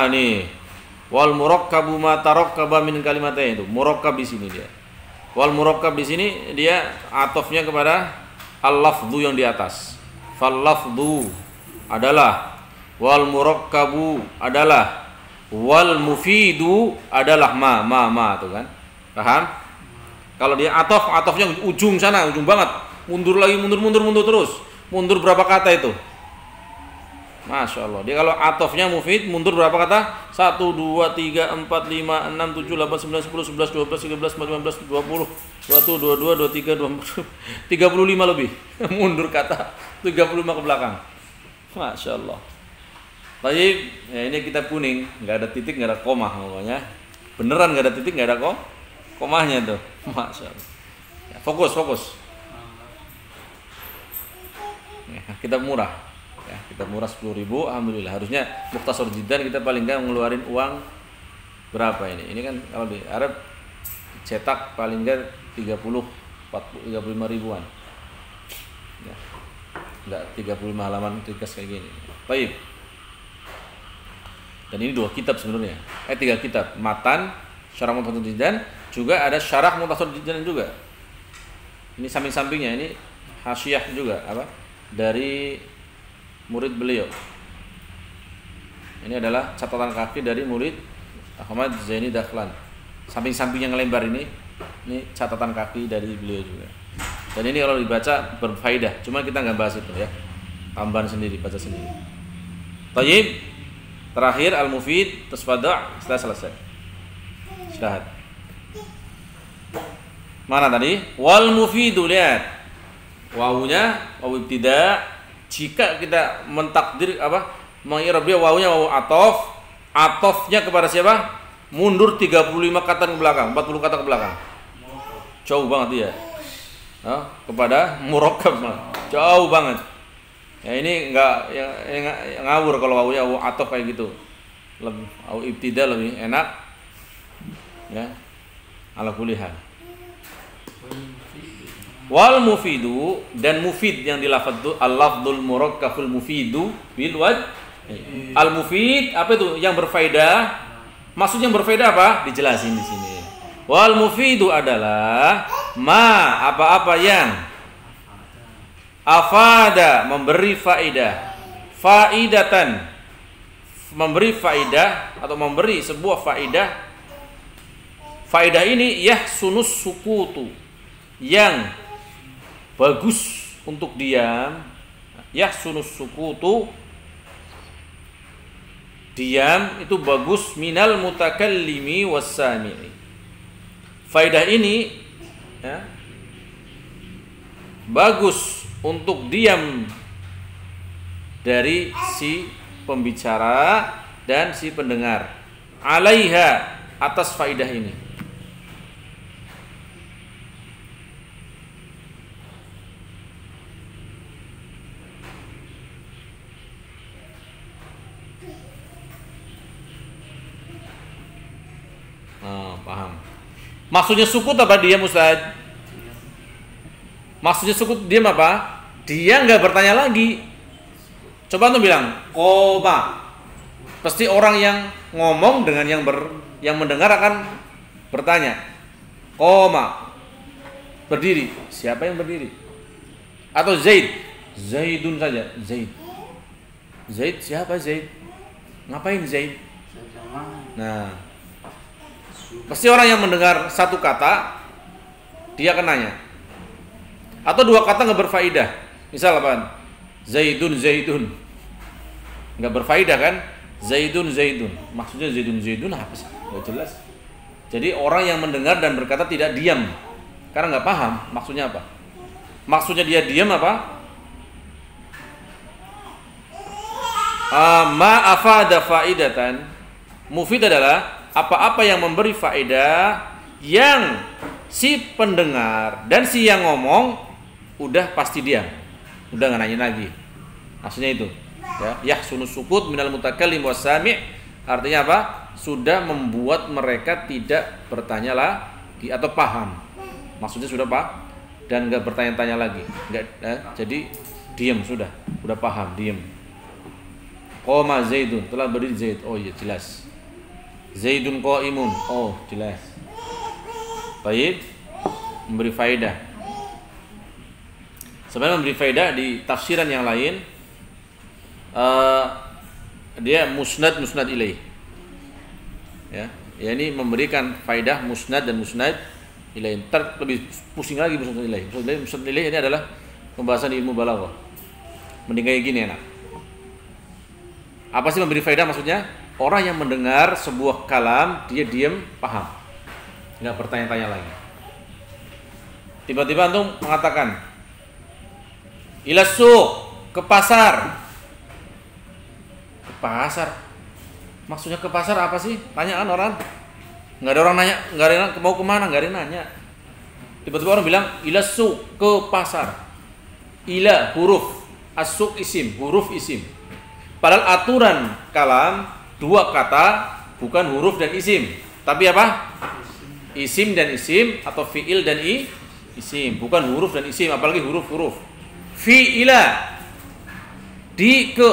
[SPEAKER 1] Nih. Wal murakkabu ma tarakkaba min kalimatain, itu. Murakkab di sini dia. Wal murakkab di sini dia atofnya kepada al-lafdhu yang di atas. Fal lafdhu adalah, wal murakkabu adalah, wal mufidu adalah ma itu kan. Paham? Kalau dia atofnya ujung sana, ujung banget. Mundur lagi, mundur terus. Mundur berapa kata itu? Masya Allah. Dia kalau atofnya mufid, mundur berapa kata? 1, 2, 3, 4, 5, 6, 7, 8, 9, 10, 11, 12, 13, 14, 15, 20, 21, 22, 23, 24, 35 lebih. Mundur kata 35 ke belakang. Masya Allah. Baik, ya ini kitab kuning, nggak ada titik, nggak ada koma pokoknya. Beneran nggak ada titik, nggak ada komahnya tuh. Masya Allah. Ya, fokus. Ya, kitab murah. Ya, kita murah 10.000, alhamdulillah. Harusnya Mukhtasar Jiddan kita paling enggak ngeluarin uang berapa ini? Ini kan kalau di Arab cetak paling enggak 35 ribuan. Ya. Enggak 35 halaman ringkas kayak gini. Baik. Dan ini 2 kitab sebenarnya. 3 kitab, matan, syarah Mukhtasar Jiddan, juga ada syarah Mukhtasar Jiddan juga. Ini samping-sampingnya, ini hasyiah juga apa? Dari murid beliau. Ini adalah catatan kaki dari murid Ahmad Zaini Dahlan. Samping-samping yang lebar ini catatan kaki dari beliau juga. Dan ini kalau dibaca berfaedah. Cuma kita nggak bahas itu ya. Tambahan sendiri, baca sendiri. Tayyib. Terakhir al-mufid tasfada' setelah selesai. Istirahat. Mana tadi? Wal mufidu, lihat. Wawunya wawu ibtida'. Jika kita mentakdir mengirab dia wawunya wawu atof, atofnya kepada siapa? Mundur 35 kata ke belakang, 40 kata ke belakang. Jauh banget dia. Kepada murakkab, jauh banget. Ya ini enggak yang ngawur kalau wawunya wawu atof kayak gitu. Wawu ibtida lebih enak. Ya. Ala kulli hal. Wal mufidu, dan mufid yang dilafadz itu al-lafdzul murakkabul mufidu bil wajh. Al mufid apa itu? Yang berfaedah. Maksudnya yang berfaedah apa? Dijelasin di sini. Wal mufidu adalah apa-apa yang afada, memberi faedah, faidatan, memberi faedah atau memberi sebuah faedah. Faedah ini yahsunus sukutu, yang bagus untuk diam. Yahsunus sukutu, diam itu bagus, minal mutakallimi wassami'i. Faedah ini ya, bagus untuk diam dari si pembicara dan si pendengar. Alaiha, atas faedah ini. Paham. Maksudnya sukut apa diam, Ustaz? Maksudnya sukut diam apa? Dia nggak bertanya lagi. Coba tuh bilang koma. Pasti orang yang ngomong dengan yang mendengar akan bertanya. Koma. Berdiri. Siapa yang berdiri? Atau Zaid? Zaidun saja. Zaid. Zaid siapa Zaid? Ngapain Zaid? Nah, pasti orang yang mendengar satu kata dia akan nanya. Atau dua kata nggak berfaedah. Misal apa? Zaidun Zaidun. Nggak berfaedah kan? Zaidun Zaidun. Maksudnya Zaidun Zaidun apa sih? Nggak jelas. Jadi orang yang mendengar dan berkata tidak diam karena nggak paham maksudnya apa. Maksudnya dia diam apa? Ma afada faidatan. Mufid adalah apa-apa yang memberi faedah, yang si pendengar dan si yang ngomong udah pasti diam, udah nggak nanya lagi. Maksudnya itu ya, yahsunus sukut minal mutakallim wasami', artinya apa? Sudah membuat mereka tidak bertanya lagi atau paham. Maksudnya sudah paham dan nggak bertanya-tanya lagi, jadi diam, sudah paham, diam. Qoma Zaidun, telah berdiri Zaid. Oh iya, jelas. Zaidun qaimun. Oh, jelas. Baik, memberi faedah. Sebenarnya memberi faedah di tafsiran yang lain, dia musnad ilaih. Ya, ini memberikan faedah musnad dan musnad ilaih. Ntar lebih pusing lagi musnad ilaih. Musnad ilaih ini adalah pembahasan ilmu balaghah. Mending kayak gini enak. Apa sih memberi faedah maksudnya? Orang yang mendengar sebuah kalam, dia diam, paham, nggak bertanya-tanya lagi. Tiba-tiba antum mengatakan ilasu, ke pasar. Ke pasar, maksudnya ke pasar apa sih? Tanyaan orang. Nggak ada orang nanya, nggak ada orang mau kemana, nggak ada yang nanya. Tiba-tiba orang bilang ilasu, ke pasar. Ila huruf, asuk isim, huruf isim. Padahal aturan kalam dua kata, bukan huruf dan isim, tapi apa? Isim dan isim, atau fiil dan isim, bukan huruf dan isim, apalagi huruf-huruf. Fi'ila, di ke,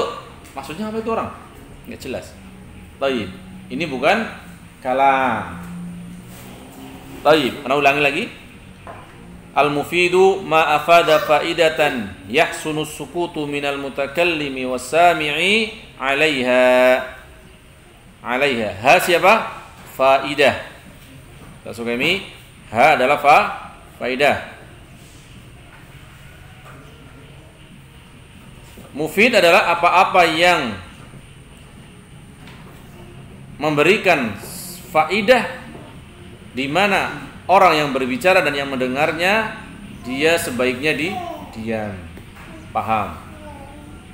[SPEAKER 1] maksudnya apa itu orang? Nggak jelas. Taib, ini bukan kalam. Taib, ana ulangi lagi. Al-mufidu ma afada faidatan yahsunus sukutu minal mutakallimi wassami'i 'alaiha. 'Alaiha. Ha siapa? Faidah. Tak suka ini. Ha adalah faidah. Mufid adalah apa-apa yang memberikan faidah, di mana orang yang berbicara dan yang mendengarnya dia sebaiknya diam, paham.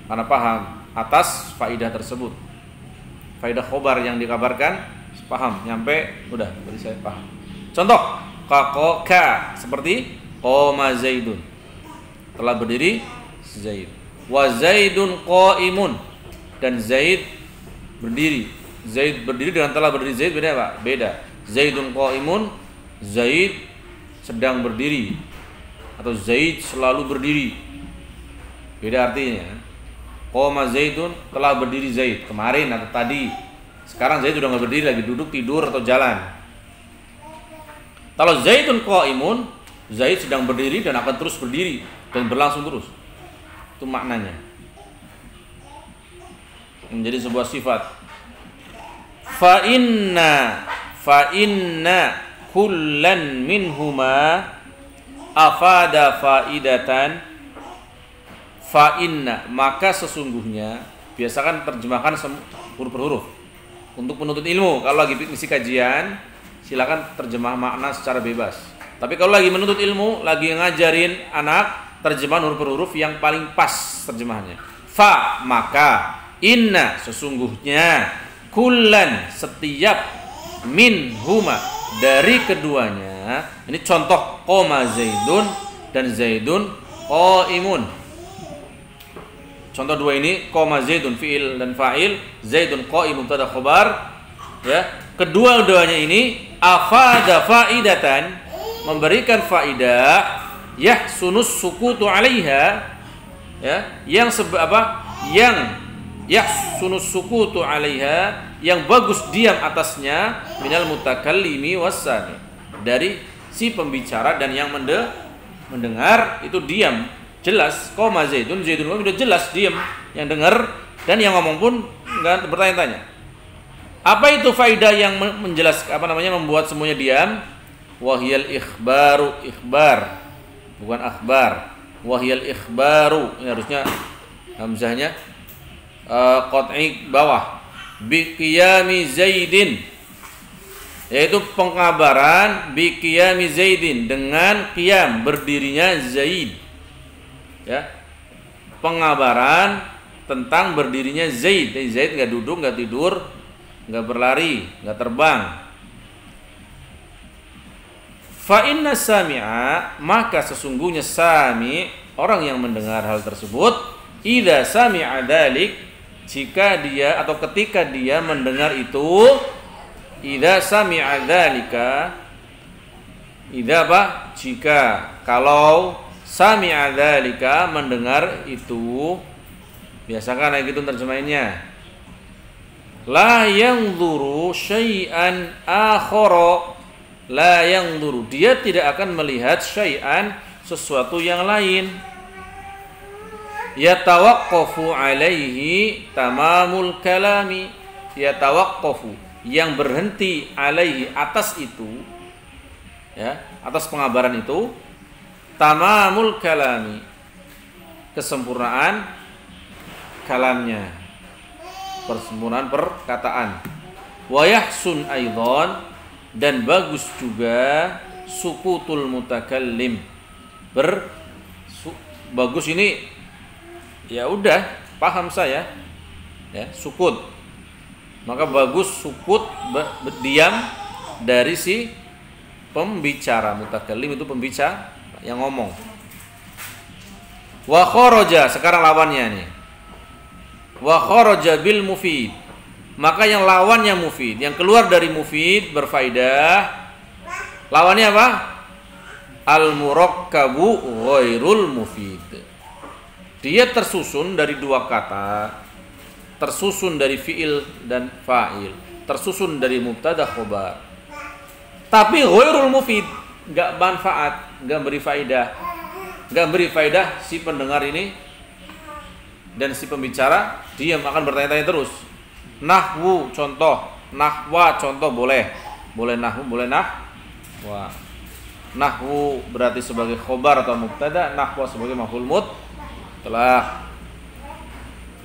[SPEAKER 1] Karena paham atas faidah tersebut. Faidah khobar yang dikabarkan, paham, nyampe, udah, berarti saya paham. Contoh, ka seperti qoma Zaidun, telah berdiri Zaid. Wa Zaidun qaimun, dan Zaid berdiri. Zaid berdiri dengan telah berdiri Zaid beda apa? Beda. Zaidun qaimun, Zaid sedang berdiri. atau Zaid selalu berdiri. Beda artinya. Qoma Zaidun, telah berdiri Zaid kemarin atau tadi. Sekarang Zaid sudah nggak berdiri lagi, duduk, tidur atau jalan. Kalau Zaidun qaimun, Zaid sedang berdiri dan akan terus berdiri dan berlangsung terus. Itu maknanya. Menjadi sebuah sifat. Fa inna kullan minhuma afada faidatan. Fa inna, maka sesungguhnya, biasakan terjemahkan huruf per huruf untuk penuntut ilmu. Kalau lagi ngisi kajian, silakan terjemah makna secara bebas. Tapi kalau lagi menuntut ilmu, lagi ngajarin anak, terjemahan huruf per huruf yang paling pas terjemahannya. Fa, maka, inna, sesungguhnya, kullan, setiap, min huma, dari keduanya. Ini contoh qoma Zaidun dan Zaidun qaimun. Contoh dua ini, qoma Zaidun fi'il dan fa'il, Zaidun qaimun mubtada khabar. Ya, kedua-duanya ini afada faidatan, memberikan faidah, yahsunus sukutu 'alaiha, ya, yang yahsunus sukutu 'alaiha, yang bagus diam atasnya, minal mutakallimi wassani, dari si pembicara dan yang mendengar itu diam. Jelas, qoma Zaidun udah jelas diam, yang dengar dan yang ngomong pun enggak bertanya-tanya. Apa itu faidah yang menjelaskan, membuat semuanya diam? Wahyal ikhbaru, ikhbar, bukan akhbar. Wahyal ikhbaru, ini harusnya hamzahnya qat'i bawah. Bi qiyami Zaidin, yaitu pengabaran bi qiyami Zaidin, dengan qiyam, berdirinya Zaid. Ya, pengabaran tentang berdirinya Zaid. Jadi Zaid nggak duduk, nggak tidur, nggak berlari, nggak terbang. Fa inna sami'a, maka sesungguhnya sami, orang yang mendengar hal tersebut, idza sami'a dzalik, jika dia atau ketika dia mendengar itu, idza sami'a dzalika, idza apa? Jika, kalau sami'a dzalika, mendengar itu, biasakan kayak gitu terjemahannya. La yanzuru syai'an akhara, la yanzuru, dia tidak akan melihat syai'an, sesuatu yang lain. Yatawaqqafu alaihi tamamul kalami, yatawaqqafu, yang berhenti alaihi, atas itu, ya, atas pengabaran itu, tamamul kalami, kesempurnaan kalamnya, kesempurnaan perkataan. Wa yahsun aidan, dan bagus juga sukutul mutakallim, bagus ini, ya udah paham saya, ya, sukut, maka bagus sukut, berdiam dari si pembicara. Mutakallim itu pembicara yang ngomong. Wa kharaja, sekarang lawannya nih. Wa kharaja bil mufid, maka yang lawannya mufid, yang keluar dari mufid berfaedah, lawannya apa? Al murakkabu ghairul mufid. Dia tersusun dari dua kata, tersusun dari fiil dan fa'il, tersusun dari mubtada khobar, tapi ghairul mufid, enggak manfaat, enggak beri faedah. Enggak beri faedah si pendengar ini, dan si pembicara diam, akan bertanya-tanya terus. Nahwu contoh, nahwa contoh, boleh nahwu, boleh nahwa. Nahwu berarti sebagai khobar atau mubtada, nahwa sebagai maf'ul mutlaq.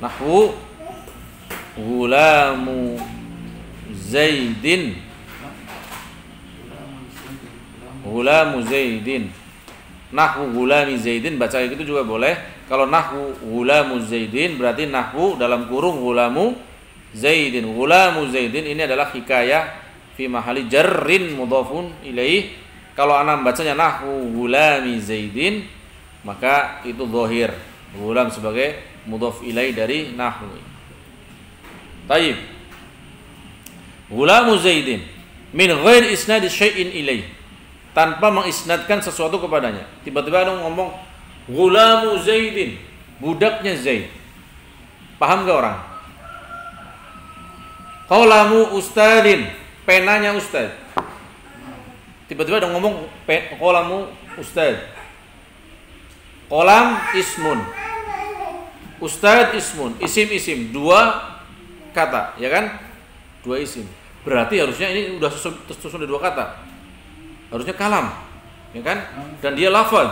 [SPEAKER 1] Nahwu gulamu Zaidin, gulamu Zaidin. Nahwu gulami Zaidin, baca itu juga boleh. Kalau nahwu gulamu Zaidin berarti nahwu dalam kurung gulamu Zaidin. Gulamu Zaidin ini adalah hikayah fi mahali jarrin mudhafun ilaih. Kalau ana bacanya nahwu gulami Zaidin, maka itu zahir, gulam sebagai mudhaf ilaih dari nahwu. Taib. Gulamu Zaidin min ghair isnad syai'in ilaih, tanpa mengisnadkan sesuatu kepadanya. Tiba-tiba ada ngomong Ghulamu Zaidin, budaknya Zaid. Paham gak orang? Qalamu Ustadin, penanya Ustad. Tiba-tiba ada ngomong qalamu Ustad. Qalam ismun, Ustad ismun, isim, dua kata, ya kan? Dua isim. Berarti harusnya ini udah susun dari dua kata. Harusnya kalam, ya kan? Dan dia lafaz.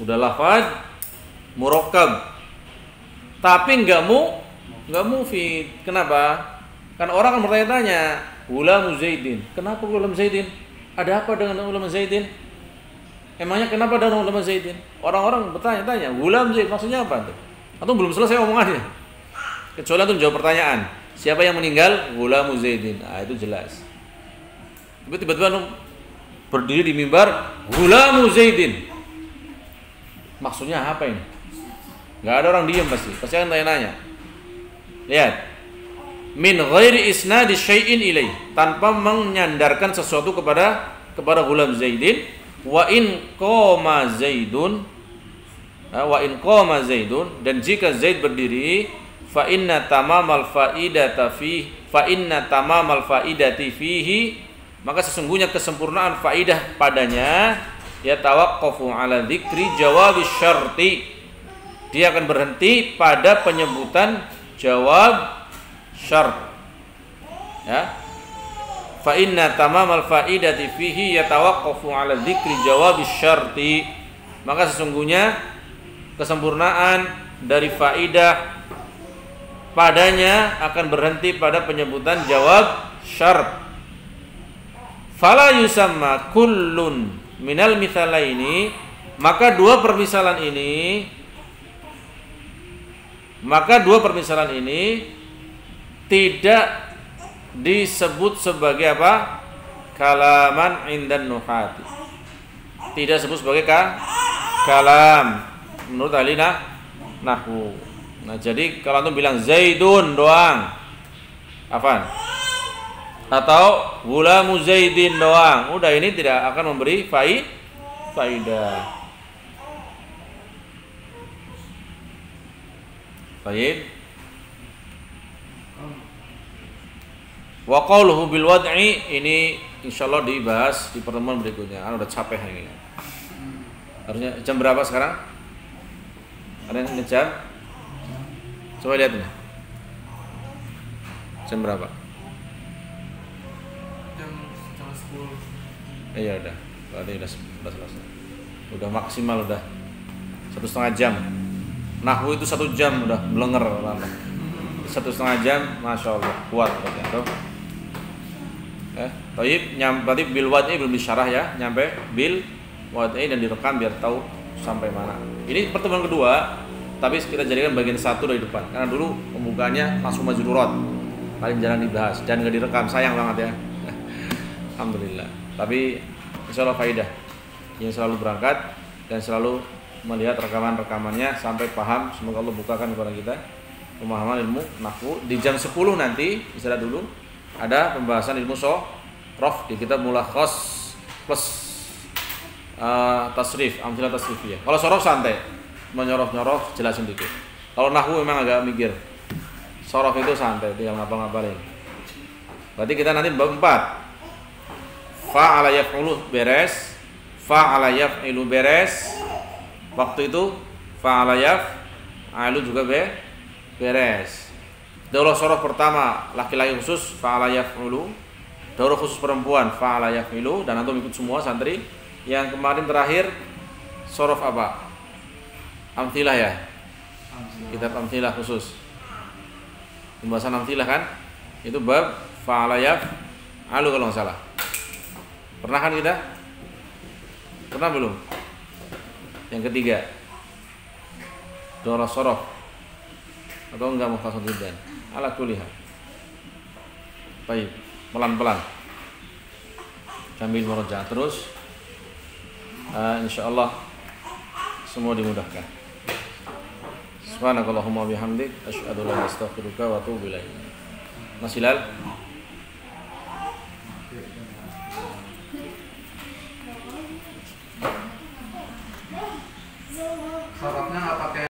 [SPEAKER 1] Udah lafaz murakkab. Tapi enggak mufid. Kenapa? Kan orang akan bertanya-tanya, Ghulamu Zaidin. Kenapa Ghulam Zaidin? Ada apa dengan Ghulam Zaidin? Emangnya kenapa dengan Ghulam Zaidin? Orang-orang bertanya-tanya, Ghulam Zaid maksudnya apa tuh? Atau belum selesai omongannya. Kecuali itu jawab pertanyaan. Siapa yang meninggal? Ghulamu Zaidin. Ah, itu jelas. Tapi tiba-tiba berdiri di mimbar, Ghulamu Zaidin. Maksudnya apa ini? Gak ada orang diam pasti akan tanya-tanya. Lihat, min ghairi isnadi syai'in ilaih, tanpa menyandarkan sesuatu kepada Ghulam Zaidin. Wa in qama Zaidun, dan jika Zaid berdiri, fa inna tamamal faidati fihi, maka sesungguhnya kesempurnaan faidah padanya ya tawaqqafu ala dzikri jawab syarti, dia akan berhenti pada penyebutan jawab syart. Ya. Fa inna tamamal faidati fihi yatawaqqafu ala dzikri jawab syarti, maka sesungguhnya kesempurnaan dari faidah padanya akan berhenti pada penyebutan jawab syart. Fala yusamma kullun minal mithalaini, maka dua permisalan ini tidak disebut sebagai apa? Kalaman indan nuhati. Tidak disebut sebagai kalam menurut ahli nahwu. Nah, jadi kalau antum bilang Zaidun doang, afan, atau Ghulamu Zaidin doang, udah ini tidak akan memberi faidah. Baik. Wa qauluhu bil wad'i, ini insyaallah dibahas di pertemuan berikutnya. Udah capek hari ini. Harusnya jam berapa sekarang? Ada yang ngejam? Coba lihat nih. Jam berapa?
[SPEAKER 2] Jam 10.
[SPEAKER 1] Iya udah. Berarti udah selesai. Udah maksimal udah 1,5 jam. Nahwu itu 1 jam udah melenger lama. 1,5 jam, masya Allah, kuat berarti atau? Taib, berarti bil wad'i belum disyarah ya, nyampe bil wad'i dan direkam biar tahu sampai mana. Ini pertemuan kedua, tapi kita jadikan bagian satu dari depan. Karena dulu pembukaannya langsung majrurat, paling jarang dibahas dan nggak direkam, sayang banget ya. Alhamdulillah. Tapi insya Allah faidah yang selalu berangkat dan selalu melihat rekaman-rekamannya sampai paham. Semoga Allah bukakan kepada kita pemahaman ilmu nahwu. Di jam 10 nanti istirahat dulu, ada pembahasan ilmu sharaf di kitab Mulakhas plus tasrif, amthilah tasrifiyah. Kalau sharaf santai, menyorof-nyorof jelasin dikit. Kalau nahwu memang agak mikir. Sharaf itu santai, tinggal ngapal-ngapalin. Berarti kita nanti bab 4. Fa'ala yaf'ulu beres, fa'ala yaf'ilu beres. Waktu itu fa'ala yaf'alu juga beres. Daurah sharaf pertama laki-laki khusus fa'ala yaf'ulu. Daurah khusus perempuan fa'ala yaf'ilu, dan antum ikut semua santri. Yang kemarin terakhir sharaf apa? Amthilah ya. Kitab amthilah khusus. Pembahasan amthilah kan? Itu bab fa'ala yaf'alu kalau enggak salah. Pernah kan kita? Pernah belum? Yang ketiga daurah sharaf atau enggak mukhtasar jiddan ala kulli hal. Baik, pelan-pelan sambil meroja terus, insyaallah semua dimudahkan. Subhanakallahumma bihamdik asyhadu an la ilaha illa anta astaghfiruka wa atubu ilaik. Mas Hilal,
[SPEAKER 2] Sorotnya nggak pakai